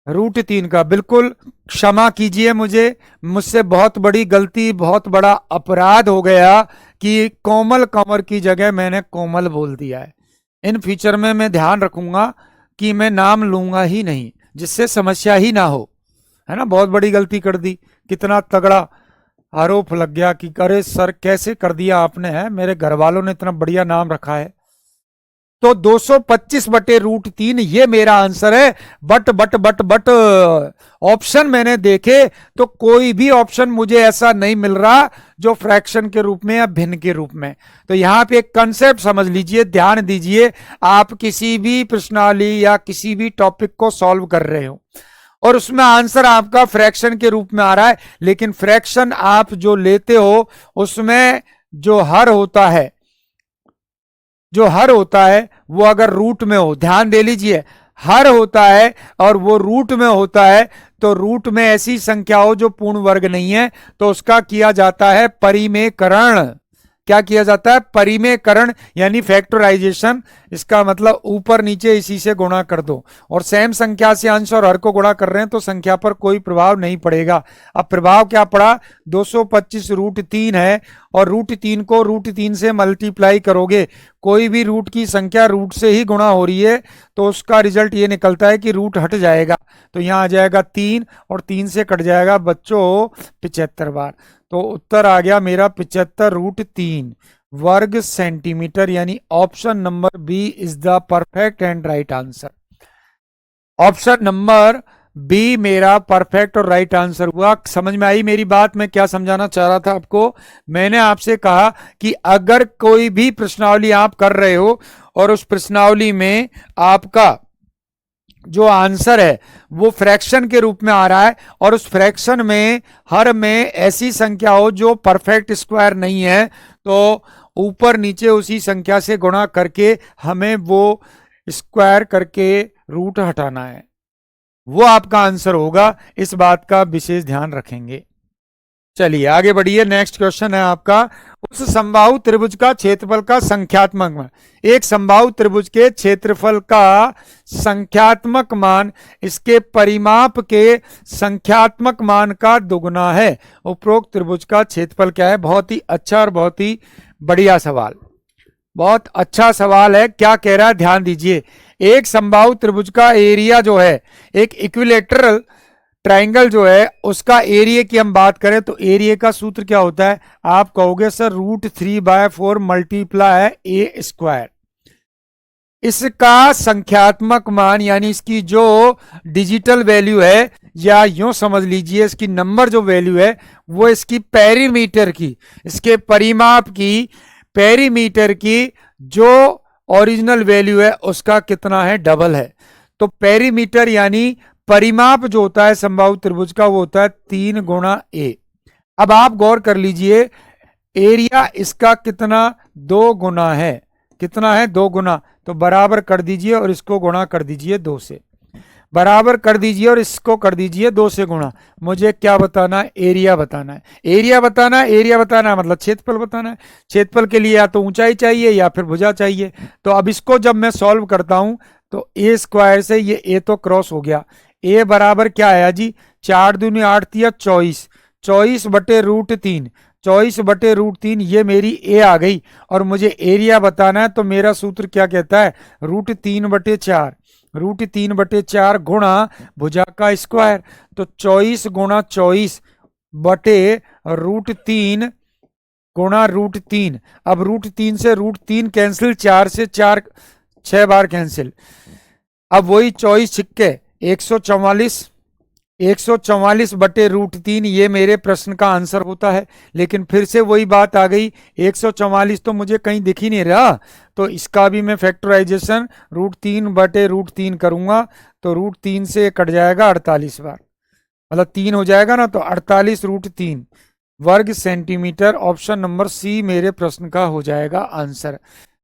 √3 का। बिल्कुल क्षमा कीजिए, मुझसे बहुत बड़ी गलती, बहुत बड़ा अपराध हो गया कि कोमल कंवर की जगह मैंने कोमल बोल दिया है। इन फ्यूचर में मैं ध्यान रखूंगा कि मैं नाम लूंगा ही नहीं, जिससे समस्या ही ना हो, है ना। बहुत बड़ी गलती कर दी, कितना तगड़ा आरोप लग गया कि अरे सर कैसे कर दिया आपने, है मेरे घर वालों ने इतना बढ़िया नाम रखा है। तो 225/√3 ये मेरा आंसर है। बट ऑप्शन मैंने देखे तो कोई भी ऑप्शन मुझे ऐसा नहीं मिल रहा जो फ्रैक्शन के रूप में या भिन्न के रूप में। तो यहां पे एक कंसेप्ट समझ लीजिए, ध्यान दीजिए। आप किसी भी प्रश्नावली या किसी भी टॉपिक को सॉल्व कर रहे हो और उसमें आंसर आपका फ्रैक्शन के रूप में आ रहा है, लेकिन फ्रैक्शन आप जो लेते हो उसमें जो हर होता है, वो अगर रूट में हो, ध्यान दे लीजिए, हर होता है और वो रूट में होता है, तो रूट में ऐसी संख्या हो जो पूर्ण वर्ग नहीं है तो उसका किया जाता है परिमेयकरण। क्या किया जाता है? परिमेयकरण, यानी फैक्टराइजेशन। इसका मतलब ऊपर नीचे इसी से गुणा कर दो, और सेम संख्या से अंश और हर को गुणा कर रहे हैं तो संख्या पर कोई प्रभाव नहीं पड़ेगा। अब प्रभाव क्या पड़ा? 225√3 है और √3 को √3 से मल्टीप्लाई करोगे, कोई भी रूट की संख्या रूट से ही गुणा हो रही है तो उसका रिजल्ट ये निकलता है कि रूट हट जाएगा। तो यहां आ जाएगा 3 और 3 से कट जाएगा बच्चों 75 बार। तो उत्तर आ गया मेरा 75√3 वर्ग सेंटीमीटर, यानी option number B is the perfect and right answer. Option number B मेरा परफेक्ट और राइट आंसर हुआ। समझ में आई मेरी बात? मैं क्या समझाना चाह रहा था आपको? मैंने आपसे कहा कि अगर कोई भी प्रश्नावली आप कर रहे हो और उस प्रश्नावली में आपका जो आंसर है वो फ्रैक्शन के रूप में आ रहा है और उस फ्रैक्शन में हर में ऐसी संख्या हो जो परफेक्ट स्क्वायर नहीं है, तो ऊपर नीचे उसी संख्या से गुणा करके हमें वो स्क्वायर करके रूट हटाना है, वो आपका आंसर होगा। इस बात का विशेष ध्यान रखेंगे। चलिए आगे बढ़िए। नेक्स्ट क्वेश्चन है आपका, उस समबाहु त्रिभुज का क्षेत्रफल का संख्यात्मक मान। एक समबाहु त्रिभुज के क्षेत्रफल का संख्यात्मक मान इसके परिमाप के संख्यात्मक मान का दुगुना है। उपरोक्त त्रिभुज का क्षेत्रफल क्या है? बहुत ही अच्छा और बहुत ही बढ़िया सवाल, बहुत अच्छा सवाल है। क्या कह रहा है? ध्यान दीजिए। एक समबाहु त्रिभुज का एरिया जो है, एक इक्विलेटरल ट्राइंगल जो है उसका एरिया की हम बात करें तो एरिया का सूत्र क्या होता है? आप कहोगे सर √3/4 मल्टीप्लाई ए स्क्वायर। इसका संख्यात्मक मान यानी इसकी जो डिजिटल वैल्यू है, या यूं समझ लीजिए इसकी नंबर जो वैल्यू है वो इसकी पेरीमीटर की, इसके परिमाप की पेरीमीटर की जो ओरिजिनल वैल्यू है उसका कितना है? डबल है। तो पेरीमीटर यानी परिमाप जो होता है समबाहु त्रिभुज का वो होता है 3 गुणा ए। अब आप गौर कर लीजिए, एरिया इसका कितना, 2 गुना है, कितना है 2 गुना, तो बराबर कर दीजिए और इसको गुणा कर दीजिए 2 से, बराबर कर दीजिए और इसको कर दीजिए 2 से गुणा। मुझे क्या बताना है, एरिया बताना है, एरिया बताना है, एरिया बताना है मतलब क्षेत्रफल बताना है। क्षेत्रफल के लिए या तो ऊंचाई चाहिए या फिर भुजा चाहिए। तो अब इसको जब मैं सॉल्व करता हूं तो ए स्क्वायर से ये ए तो क्रॉस हो गया, ए बराबर क्या आया जी, 4 दूनी 8 तिया 24, 24/√3, 24/√3 ये मेरी ए आ गई। और मुझे एरिया बताना है तो मेरा सूत्र क्या कहता है, √3/4, √3/4 गुणा भुजा का स्क्वायर। तो 24 गुणा 24/√3 गुणा √3। अब √3 से √3 कैंसिल, 4 से 4 6 बार कैंसिल, अब वही 24 छिक्के 144, 144/√3 ये मेरे प्रश्न का आंसर होता है। लेकिन फिर से वही बात आ गई, 144 तो मुझे कहीं दिख ही नहीं रहा, तो इसका भी मैं फैक्टराइजेशन √3/√3 करूंगा, तो √3 से कट जाएगा 48 बार, मतलब 3 हो जाएगा ना, तो 48√3 वर्ग सेंटीमीटर। ऑप्शन नंबर सी मेरे प्रश्न का हो जाएगा आंसर,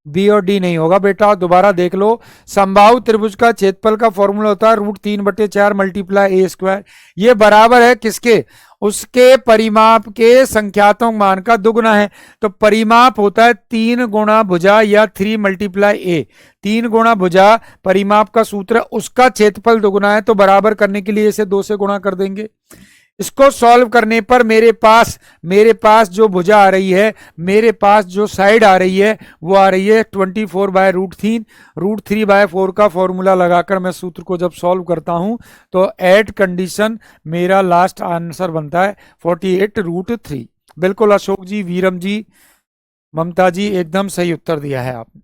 बी और डी नहीं होगा बेटा। दोबारा देख लो, समबाहु त्रिभुज का क्षेत्रफल का फॉर्मूला होता है √3/4 मल्टीप्लाई ए स्क्वायर। ये बराबर है किसके, उसके परिमाप के संख्यात्मक मान का दुगुना है। तो परिमाप होता है 3 गुणा भुजा या 3 मल्टीप्लाई ए, 3 गुणा भुजा परिमाप का सूत्र, उसका क्षेत्रफल दुगुना है, तो बराबर करने के लिए इसे 2 से गुणा कर देंगे। इसको सॉल्व करने पर मेरे पास जो भुजा आ रही है, मेरे पास जो साइड आ रही है वो आ रही है 24/√3, √3/4 का फॉर्मूला लगाकर मैं सूत्र को जब सॉल्व करता हूं तो एट कंडीशन मेरा लास्ट आंसर बनता है 48√3। बिल्कुल अशोक जी, वीरम जी, ममता जी, एकदम सही उत्तर दिया है आपने।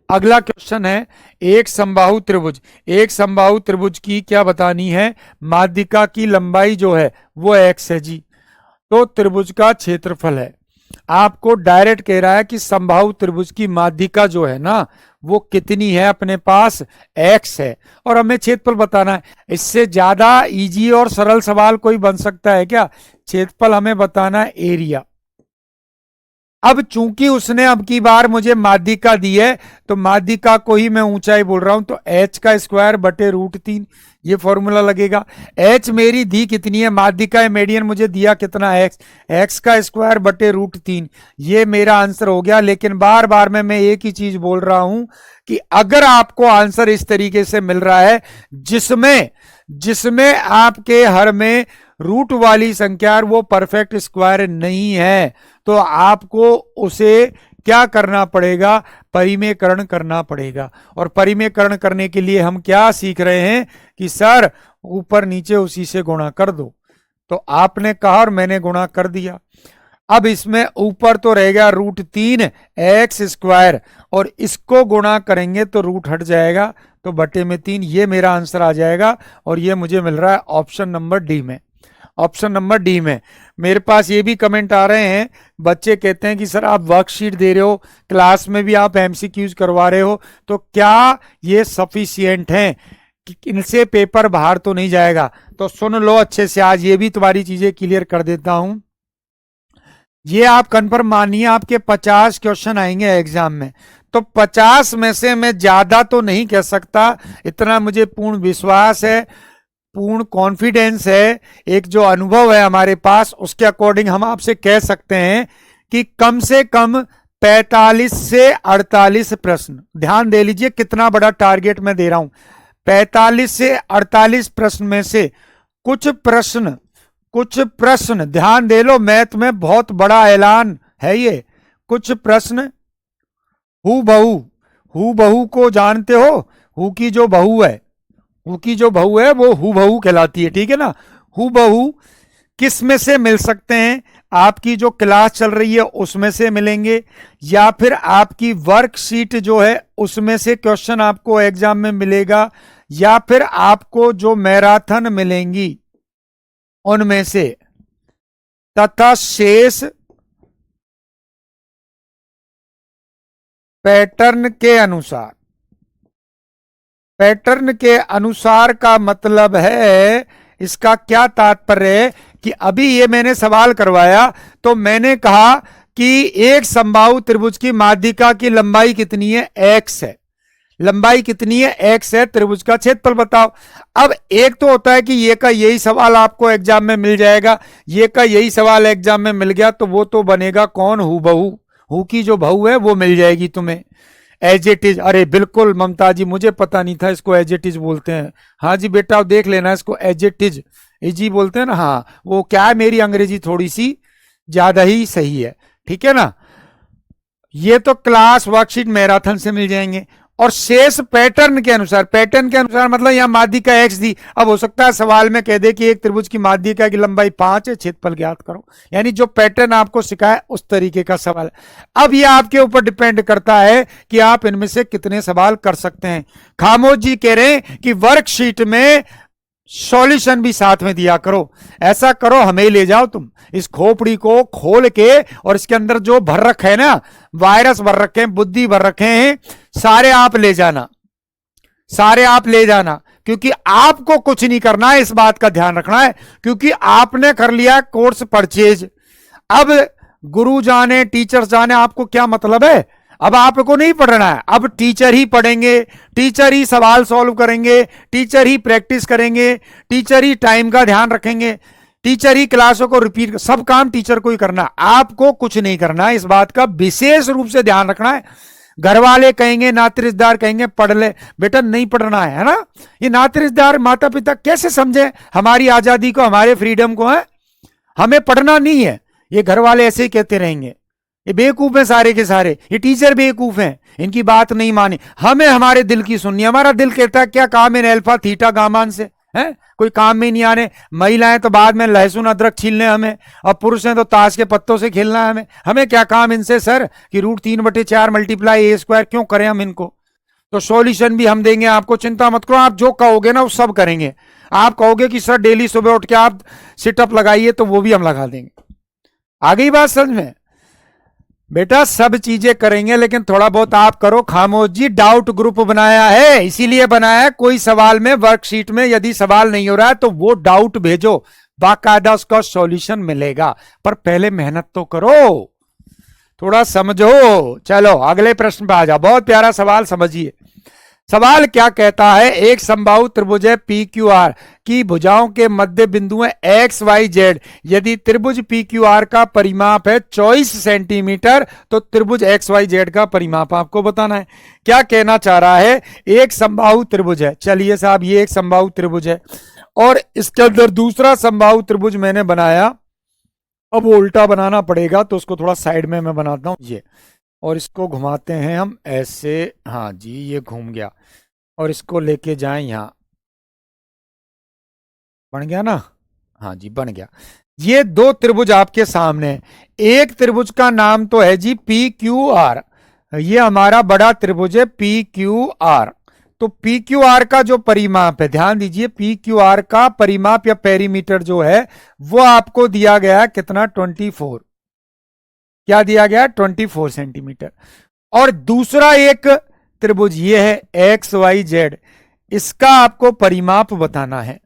अगला क्वेश्चन है, एक समबाहु त्रिभुज की क्या बतानी है, माध्यिका की लंबाई जो है वो x है जी, तो त्रिभुज का क्षेत्रफल है। आपको डायरेक्ट कह रहा है कि समबाहु त्रिभुज की माध्यिका जो है ना वो कितनी है, अपने पास x है और हमें क्षेत्रफल बताना है। इससे ज्यादा इजी और सरल सवाल कोई बन सकता है क्या, क्षेत्रफल हमें बताना है एरिया। अब चूंकि उसने अब की बार मुझे माध्यिका दी है तो माध्यिका को ही मैं ऊंचाई बोल रहा हूं, तो h का स्क्वायर बटे √3 ये फॉर्मूला लगेगा। h मेरी दी कितनी है, माध्यिका मीडियन मुझे दिया कितना है, x का स्क्वायर बटे √3, ये मेरा आंसर हो गया। लेकिन बार बार मैं एक ही चीज बोल रहा हूं कि अगर आपको आंसर इस तरीके से मिल रहा है जिसमें आपके हर में रूट वाली संख्या वो परफेक्ट स्क्वायर नहीं है, तो आपको उसे क्या करना पड़ेगा, परिमेयकरण करना पड़ेगा। और परिमेयकरण करने के लिए हम क्या सीख रहे हैं कि सर ऊपर नीचे उसी से गुणा कर दो, तो आपने कहा और मैंने गुणा कर दिया। अब इसमें ऊपर तो रहेगा √3 x स्क्वायर और इसको गुणा करेंगे तो रूट हट जाएगा, तो बटे में 3, ये मेरा आंसर आ जाएगा। और ये मुझे मिल रहा है ऑप्शन नंबर डी में, ऑप्शन नंबर डी में। मेरे पास ये भी कमेंट आ रहे हैं, बच्चे कहते हैं कि सर आप वर्कशीट दे रहे हो, क्लास में भी आप एमसीक्यूज करवा रहे हो, तो क्या ये सफिशिएंट हैं कि इनसे पेपर बाहर तो नहीं जाएगा। तो सुन लो अच्छे से, आज ये भी तुम्हारी चीजें क्लियर कर देता हूं। ये आप कंफर्म मानिए, आपके 50 क्वेश्चन आएंगे एग्जाम में, तो 50 में से मैं ज्यादा तो नहीं कह सकता, इतना मुझे पूर्ण विश्वास है, पूर्ण कॉन्फिडेंस है, एक जो अनुभव है हमारे पास उसके अकॉर्डिंग हम आपसे कह सकते हैं कि कम से कम 45 से 48 प्रश्न, ध्यान दे लीजिए कितना बड़ा टारगेट मैं दे रहा हूं, 45 से 48 प्रश्न में से कुछ प्रश्न ध्यान दे लो, मैथ में बहुत बड़ा ऐलान है ये, कुछ प्रश्न हु बहू को जानते हो, हु की जो बहू है, हु की जो बहू है वो हु बहू कहलाती है, ठीक है ना। हु बहू किस में से मिल सकते हैं, आपकी जो क्लास चल रही है उसमें से मिलेंगे, या फिर आपकी वर्कशीट जो है उसमें से क्वेश्चन आपको एग्जाम में मिलेगा, या फिर आपको जो मैराथन मिलेंगी उनमें से, तथा शेष पैटर्न के अनुसार पैटर्न के अनुसार का मतलब है, इसका क्या तात्पर्य है कि अभी ये मैंने सवाल करवाया तो मैंने कहा कि एक समबाहु त्रिभुज की माध्यिका की लंबाई कितनी है, x है। लंबाई कितनी है, x है। त्रिभुज का क्षेत्रफल बताओ। अब एक तो होता है कि ये का यही सवाल आपको एग्जाम में मिल जाएगा, ये का यही सवाल एग्जाम में मिल गया तो वो तो बनेगा कौन, हु बहू, हु की जो बहू है वो मिल जाएगी तुम्हें एज इट इज। अरे बिल्कुल ममता जी, मुझे पता नहीं था इसको एज इट इज बोलते हैं। हाँ जी बेटा देख लेना, इसको एज इट इज जी बोलते हैं ना। हाँ वो क्या है, मेरी अंग्रेजी थोड़ी सी ज्यादा ही सही है, ठीक है ना। ये तो क्लास वर्कशीट मैराथन से मिल जाएंगे। और शेष पैटर्न के अनुसार, पैटर्न के अनुसार मतलब यहां माध्यिका x दी। अब हो सकता है सवाल में कह दे कि एक त्रिभुज की माध्यिका की लंबाई 5 है, क्षेत्रफल ज्ञात करो। यानी जो पैटर्न आपको सिखाया उस तरीके का सवाल है। अब यह आपके ऊपर डिपेंड करता है कि आप इनमें से कितने सवाल कर सकते हैं। खामोश जी कह रहे हैं कि वर्कशीट में सॉल्यूशन भी साथ में दिया करो। ऐसा करो, हमें ले जाओ तुम इस खोपड़ी को खोल के, और इसके अंदर जो भर रखे हैं ना, वायरस भर रखे हैं, बुद्धि भर रखे हैं, सारे आप ले जाना, सारे आप ले जाना। क्योंकि आपको कुछ नहीं करना है, इस बात का ध्यान रखना है, क्योंकि आपने कर लिया कोर्स परचेज। अब गुरु जाने टीचर्स जाने आपको क्या मतलब है, अब आपको नहीं पढ़ना है, अब टीचर ही पढ़ेंगे, टीचर ही सवाल सॉल्व करेंगे, टीचर ही प्रैक्टिस करेंगे, टीचर ही टाइम का ध्यान रखेंगे, टीचर ही क्लासों को रिपीट, सब काम टीचर को ही करना है, आपको कुछ नहीं करना है। इस बात का विशेष रूप से ध्यान रखना है। घर वाले कहेंगे, नाते रिश्तेदार कहेंगे पढ़ ले, बेटा नहीं पढ़ना है ना। ये नाते रिश्तेदार माता पिता कैसे समझे हमारी आजादी को, हमारे फ्रीडम को, है हमें पढ़ना नहीं है। ये घर वाले ऐसे ही कहते रहेंगे, ये बेवकूफ हैं सारे के सारे, ये टीचर बेवकूफ हैं, इनकी बात नहीं माने। हमें हमारे दिल की सुननी, हमारा दिल कहता है क्या काम है अल्फा थीटा गामान से, है कोई काम में नहीं आने। महिलाएं तो बाद में लहसुन अदरक छीलने हमें, और पुरुष हैं तो ताश के पत्तों से खेलना है हमें क्या काम इनसे सर कि √3/4 मल्टीप्लाई ए स्क्वायर क्यों करें हम इनको। तो सॉल्यूशन भी हम देंगे आपको, चिंता मत करो। आप जो कहोगे ना वो सब करेंगे। आप कहोगे कि सर डेली सुबह उठ के आप सिटअप लगाइए, तो वो भी हम लगा देंगे। आ गई बात समझ में बेटा, सब चीजें करेंगे, लेकिन थोड़ा बहुत आप करो। खामोश जी डाउट ग्रुप बनाया है, इसीलिए बनाया है। कोई सवाल में वर्कशीट में यदि सवाल नहीं हो रहा है तो वो डाउट भेजो, बाकायदा उसका सॉल्यूशन मिलेगा। पर पहले मेहनत तो करो, थोड़ा समझो। चलो अगले प्रश्न पे आ जाओ, बहुत प्यारा सवाल, समझिए। सवाल क्या कहता है, एक समबाहु त्रिभुज है PQR की भुजाओं के मध्य बिंदु है XYZ। यदि त्रिभुज PQR का परिमाप है 24 सेंटीमीटर, तो त्रिभुज XYZ का परिमाप आपको बताना है। क्या कहना चाह रहा है, एक समबाहु त्रिभुज है, चलिए साहब ये एक समबाहु त्रिभुज है, और इसके अंदर दूसरा समबाहु त्रिभुज मैंने बनाया। अब वो उल्टा बनाना पड़ेगा, तो उसको थोड़ा साइड में मैं बनाता हूं ये, और इसको घुमाते हैं हम ऐसे। हाँ जी ये घूम गया, और इसको लेके जाएं यहां, बन गया ना। हाँ जी बन गया। ये दो त्रिभुज आपके सामने है। एक त्रिभुज का नाम तो है जी PQR, ये हमारा बड़ा त्रिभुज है PQR। तो PQR का जो परिमाप है, ध्यान दीजिए, PQR का परिमाप या पेरीमीटर जो है वो आपको दिया गया कितना, 24। क्या दिया गया, 24 सेंटीमीटर। और दूसरा एक त्रिभुज ये है XYZ, इसका आपको परिमाप बताना है।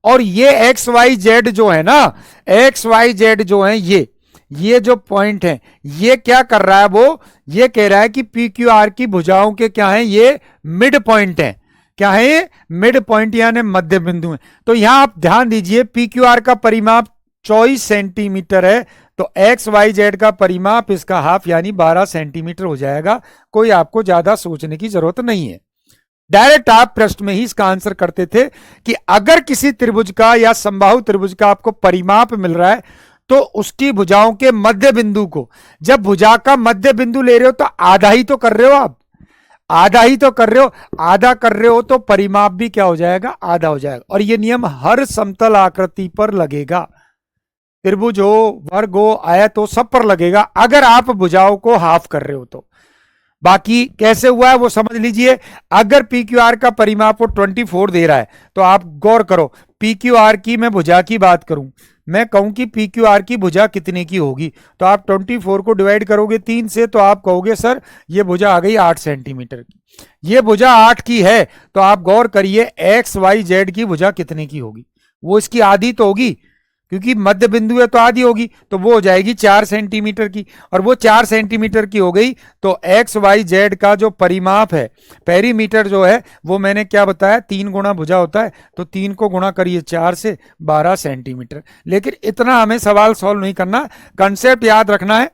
और ये XYZ जो है ना, XYZ जो है ये जो पॉइंट है, ये क्या कर रहा है, वो ये कह रहा है कि PQR की भुजाओं के क्या है, ये मिड पॉइंट है। क्या है ये, मिड पॉइंट यानी मध्य बिंदु है। तो यहां आप ध्यान दीजिए, PQR का परिमाप 24 सेंटीमीटर है, तो XYZ का परिमाप इसका हाफ यानी 12 सेंटीमीटर हो जाएगा। कोई आपको ज्यादा सोचने की जरूरत नहीं है, डायरेक्ट आप प्रश्न में ही इसका आंसर करते थे कि अगर किसी त्रिभुज का या समबाहु त्रिभुज का आपको परिमाप मिल रहा है, तो उसकी भुजाओं के मध्य बिंदु को, जब भुजा का मध्य बिंदु ले रहे हो तो आधा ही तो कर रहे हो आप, आधा ही तो कर रहे हो, आधा कर रहे हो तो परिमाप भी क्या हो जाएगा, आधा हो जाएगा। और ये नियम हर समतल आकृति पर लगेगा, त्रिभुज हो, वर्ग हो, आयत हो, सब पर लगेगा, अगर आप भुजाओं को हाफ कर रहे हो तो। बाकी कैसे हुआ है वो समझ लीजिए। अगर PQR का परिमाप वो 24 दे रहा है, तो आप गौर करो, PQR की मैं भुजा की बात करूं, मैं कहूं कि पी क्यू आर की भुजा कितने की होगी, तो आप 24 को डिवाइड करोगे 3 से, तो आप कहोगे सर ये भुजा आ गई 8 सेंटीमीटर की। ये भुजा 8 की है, तो आप गौर करिए एक्स वाई जेड की भुजा कितने की होगी, वो इसकी आधी तो होगी, क्योंकि मध्य बिंदु है तो आधी होगी, तो वो हो जाएगी 4 सेंटीमीटर की। और वो 4 सेंटीमीटर की हो गई, तो एक्स वाई जेड का जो परिमाप है, पेरीमीटर जो है, वो मैंने क्या बताया, 3 गुणा भुजा होता है, तो 3 को गुणा करिए 4 से, 12 सेंटीमीटर। लेकिन इतना हमें सवाल सॉल्व नहीं करना, कंसेप्ट याद रखना है।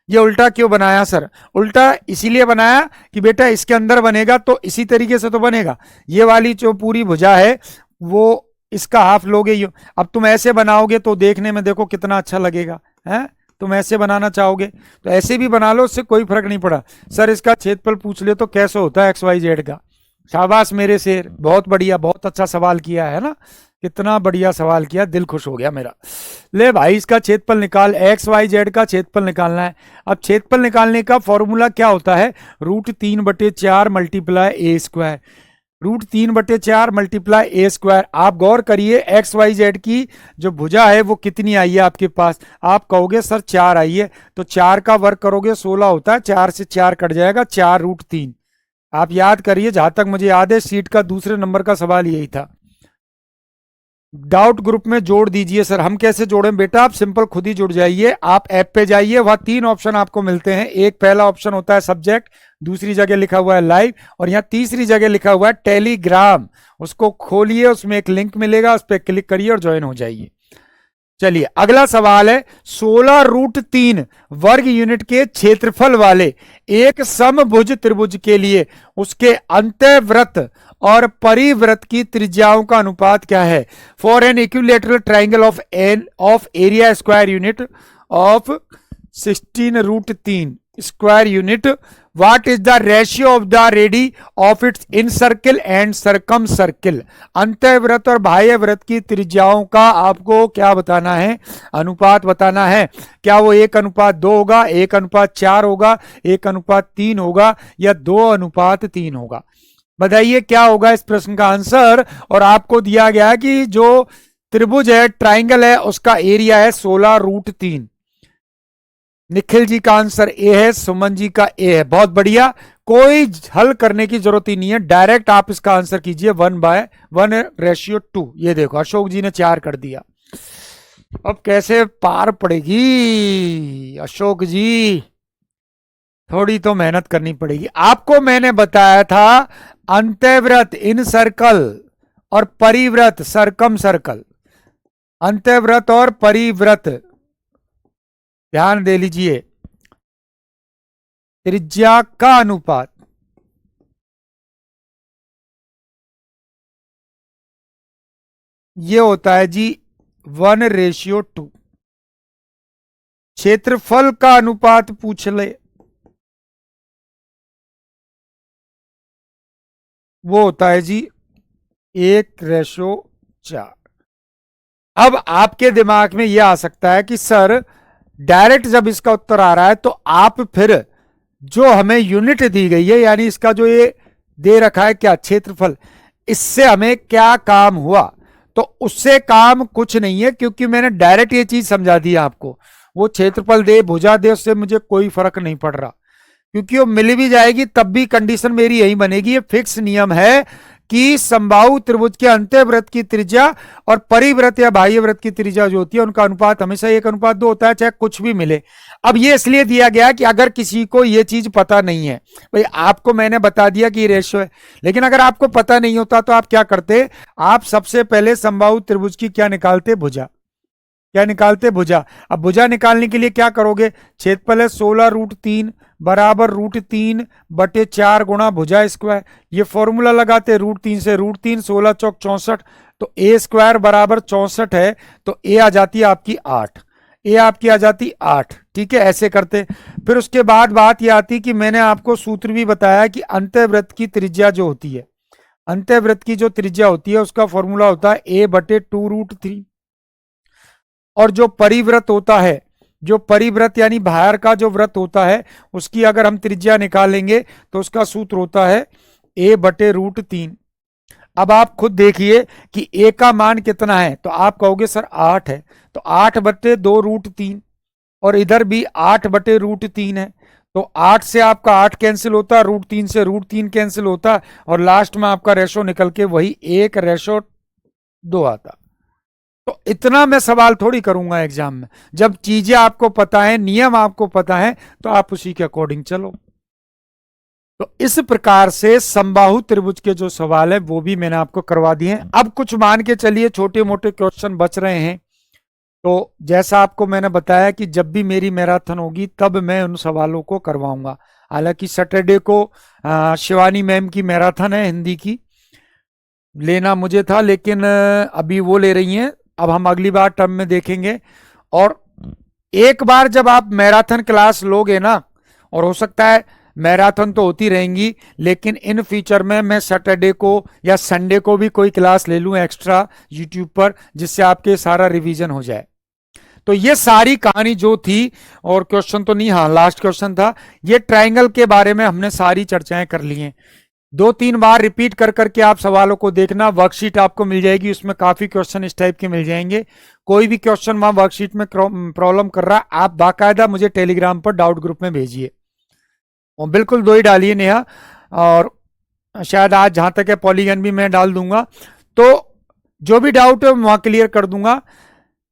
ये उल्टा क्यों बनाया सर? उल्टा इसीलिए बनाया कि बेटा इसके अंदर बनेगा तो इसी तरीके से तो बनेगा। ये वाली जो पूरी भुजा है वो इसका हाफ लोगे ही। अब तुम ऐसे बनाओगे तो देखने में देखो कितना अच्छा लगेगा, है? तुम ऐसे बनाना चाहोगे तो ऐसे भी बना लो, उससे कोई फर्क नहीं पड़ा। सर इसका क्षेत्रफल पूछ ले तो कैसे होता है एक्स वाई जेड का? शाबाश मेरे शेर, बहुत बढ़िया, बहुत अच्छा सवाल किया है ना, कितना बढ़िया सवाल किया, दिल खुश हो गया मेरा। ले भाई इसका क्षेत्रफल निकाल, एक्स वाई जेड का क्षेत्रफल निकालना है। अब क्षेत्रफल निकालने का फॉर्मूला क्या होता है? √3/4 मल्टीप्लाई ए स्क्वायर, √3/4 मल्टीप्लाई ए स्क्वायर। आप गौर करिए एक्स वाई जेड की जो भुजा है वो कितनी आई है आपके पास? आप कहोगे सर 4 आई है, तो 4 का वर्ग करोगे 16 होता है, 4 से 4 कट जाएगा, 4√3। आप याद करिए, जहां तक मुझे याद है सीट का दूसरे नंबर का सवाल यही था। डाउट ग्रुप में जोड़ दीजिए। सर हम कैसे जोड़ें? बेटा आप सिंपल खुद ही जुड़ जाइए, आप ऐप पे जाइए, वहां 3 ऑप्शन आपको मिलते हैं। एक पहला ऑप्शन होता है सब्जेक्ट, दूसरी जगह लिखा हुआ है लाइव, और यहाँ तीसरी जगह लिखा हुआ है टेलीग्राम। उसको खोलिए, उसमें एक लिंक मिलेगा, उस पर क्लिक करिए और ज्वाइन हो जाइए। चलिए अगला सवाल है, 16√3 वर्ग यूनिट के क्षेत्रफल वाले एक समभुज त्रिभुज के लिए उसके अंतःवृत्त और परिवृत्त की त्रिज्याओं का अनुपात क्या है? For an equilateral triangle of area square unit of 16√3 square unit, what is the ratio of the radii of its incircle and circumcircle? अंतःवृत्त और बाह्य वृत्त की त्रिज्याओं का आपको क्या बताना है? अनुपात बताना है। क्या वो 1:2 होगा, 1:4 होगा, 1:3 होगा, या 2:3 होगा? बताइए क्या होगा इस प्रश्न का आंसर। और आपको दिया गया है कि जो त्रिभुज है, ट्राइंगल है, उसका एरिया है 16√3। निखिल जी का आंसर ए है, सुमन जी का ए है, बहुत बढ़िया। कोई हल करने की जरूरत ही नहीं है, डायरेक्ट आप इसका आंसर कीजिए 1/1:2। ये देखो अशोक जी ने 4 कर दिया। अब कैसे पार पड़ेगी अशोक जी? थोड़ी तो मेहनत करनी पड़ेगी। आपको मैंने बताया था अंतःवृत्त इन सर्कल और परिवृत्त सरकम सर्कल, अंतःवृत्त और परिवृत्त, ध्यान दे लीजिए, त्रिज्या का अनुपात ये होता है जी 1:2। क्षेत्रफल का अनुपात पूछ ले, वो होता है जी 1:4। अब आपके दिमाग में यह आ सकता है कि सर डायरेक्ट जब इसका उत्तर आ रहा है तो आप फिर जो हमें यूनिट दी गई है, यानी इसका जो ये दे रखा है क्या, क्षेत्रफल, इससे हमें क्या काम हुआ? तो उससे काम कुछ नहीं है, क्योंकि मैंने डायरेक्ट ये चीज समझा दी आपको। वो क्षेत्रफल दे भुजा दे, उससे मुझे कोई फर्क नहीं पड़ रहा, क्योंकि वो मिल भी जाएगी तब भी कंडीशन मेरी यही बनेगी। ये फिक्स नियम है कि समबाहु त्रिभुज के अंतःवृत्त की त्रिज्या और परिवृत्त या बाह्य वृत्त की त्रिज्या जो होती है उनका अनुपात हमेशा 1:2 होता है, चाहे कुछ भी मिले। अब ये इसलिए दिया गया कि अगर किसी को ये चीज पता नहीं है, भाई आपको मैंने बता दिया कि ये रेशियो है, लेकिन अगर आपको पता नहीं होता तो आप क्या करते? आप सबसे पहले समबाहु त्रिभुज की क्या निकालते? भुजा। क्या निकालते? भुजा। अब भुजा निकालने के लिए क्या करोगे? क्षेत्रफल है 16√3 बराबर √3/4 गुणा भुजा स्क्वायर। ये फॉर्मूला लगाते √3 से √3, 16 चौक 64, तो ए स्क्वायर बराबर 64 है, तो ए आ जाती है आपकी 8, ए आपकी आ जाती 8। ठीक है, ऐसे करते। फिर उसके बाद बात यह आती कि मैंने आपको सूत्र भी बताया कि अंतःवृत्त की त्रिज्या जो होती है, अंतःवृत्त की जो त्रिज्या होती है उसका फॉर्मूला होता है a/2√3। और जो परिवृत्त होता है, जो परिवृत्त यानी बाहर का जो वृत्त होता है, उसकी अगर हम त्रिज्या निकालेंगे तो उसका सूत्र होता है a/√3। अब आप खुद देखिए कि a का मान कितना है, तो आप कहोगे सर 8 है, तो 8/2√3 और इधर भी 8/√3 है। तो 8 से आपका 8 कैंसिल होता है, √3 से √3 कैंसिल होता है, और लास्ट में आपका रेशो निकल के वही 1:2 आता। तो इतना मैं सवाल थोड़ी करूंगा एग्जाम में। जब चीजें आपको पता है, नियम आपको पता है, तो आप उसी के अकॉर्डिंग चलो। तो इस प्रकार से समबाहु त्रिभुज के जो सवाल है वो भी मैंने आपको करवा दिए हैं। अब कुछ मान के चलिए छोटे मोटे क्वेश्चन बच रहे हैं। तो जैसा आपको मैंने बताया कि जब भी मेरी मैराथन होगी तब मैं उन सवालों को करवाऊंगा। हालांकि सैटरडे को शिवानी मैम की मैराथन है हिंदी की, लेना मुझे था, लेकिन अभी वो ले रही हैं। अब हम अगली बार टर्म में देखेंगे। और एक बार जब आप मैराथन क्लास लोगे ना, और हो सकता है मैराथन तो होती रहेंगी, लेकिन इन फ्यूचर में मैं सैटरडे को या संडे को भी कोई क्लास ले लूं एक्स्ट्रा यूट्यूब पर, जिससे आपके सारा रिवीजन हो जाए। तो ये सारी कहानी जो थी, और क्वेश्चन तो नहीं, हाँ लास्ट क्वेश्चन था, ये ट्राइंगल के बारे में हमने सारी चर्चाएं कर ली हैं। 2-3 बार रिपीट कर करके आप सवालों को देखना। वर्कशीट आपको मिल जाएगी, उसमें काफी क्वेश्चन इस टाइप के मिल जाएंगे। कोई भी क्वेश्चन वहां वर्कशीट में प्रॉब्लम कर रहा है, आप बाकायदा मुझे टेलीग्राम पर डाउट ग्रुप में भेजिए, और बिल्कुल 2 ही डालिए नेहा, और शायद आज जहां तक है पॉलीगन भी मैं डाल दूंगा। तो जो भी डाउट है वहां क्लियर कर दूंगा।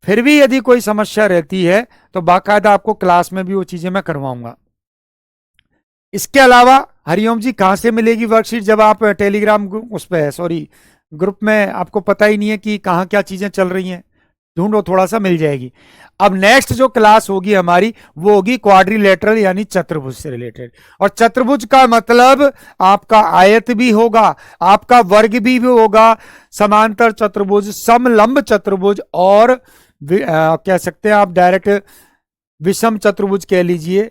फिर भी यदि कोई समस्या रहती है तो बाकायदा आपको क्लास में भी वो चीजें मैं करवाऊंगा। इसके अलावा हरिओम जी कहां से मिलेगी वर्कशीट, जब आप टेलीग्राम उस पे सॉरी ग्रुप में आपको पता ही नहीं है कि कहां क्या चीजें चल रही हैं, ढूंढो थोड़ा सा मिल जाएगी। अब नेक्स्ट जो क्लास होगी हमारी वो होगी क्वाड्रिलेटरल यानी चतुर्भुज से रिलेटेड। और चतुर्भुज का मतलब आपका आयत भी होगा, आपका वर्ग भी होगा, समांतर चतुर्भुज, समलंब चतुर्भुज, और कह सकते हैं आप डायरेक्ट विषम चतुर्भुज कह लीजिए।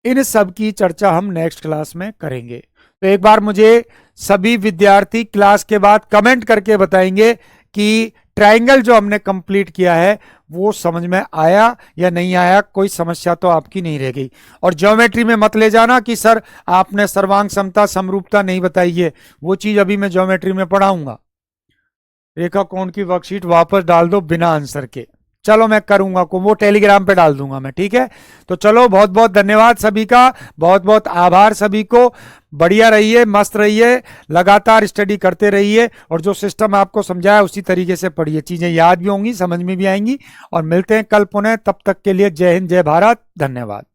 इन सब की चर्चा हम नेक्स्ट क्लास में करेंगे। तो एक बार मुझे सभी विद्यार्थी क्लास के बाद कमेंट करके बताएंगे कि ट्रायंगल जो हमने कंप्लीट किया है वो समझ में आया या नहीं आया, कोई समस्या तो आपकी नहीं रह गई। और ज्योमेट्री में मत ले जाना कि सर आपने सर्वांग समता समरूपता नहीं बताई है, वो चीज अभी मैं ज्योमेट्री में पढ़ाऊंगा। रेखा कोण की वर्कशीट वापस डाल दो बिना आंसर के। चलो मैं करूंगा, को वो टेलीग्राम पे डाल दूंगा मैं, ठीक है। तो चलो बहुत बहुत धन्यवाद सभी का, बहुत बहुत आभार सभी को। बढ़िया रहिए, मस्त रहिए, लगातार स्टडी करते रहिए, और जो सिस्टम आपको समझाया उसी तरीके से पढ़िए, चीजें याद भी होंगी, समझ में भी आएंगी। और मिलते हैं कल पुनः, तब तक के लिए जय हिंद, जय भारत, धन्यवाद।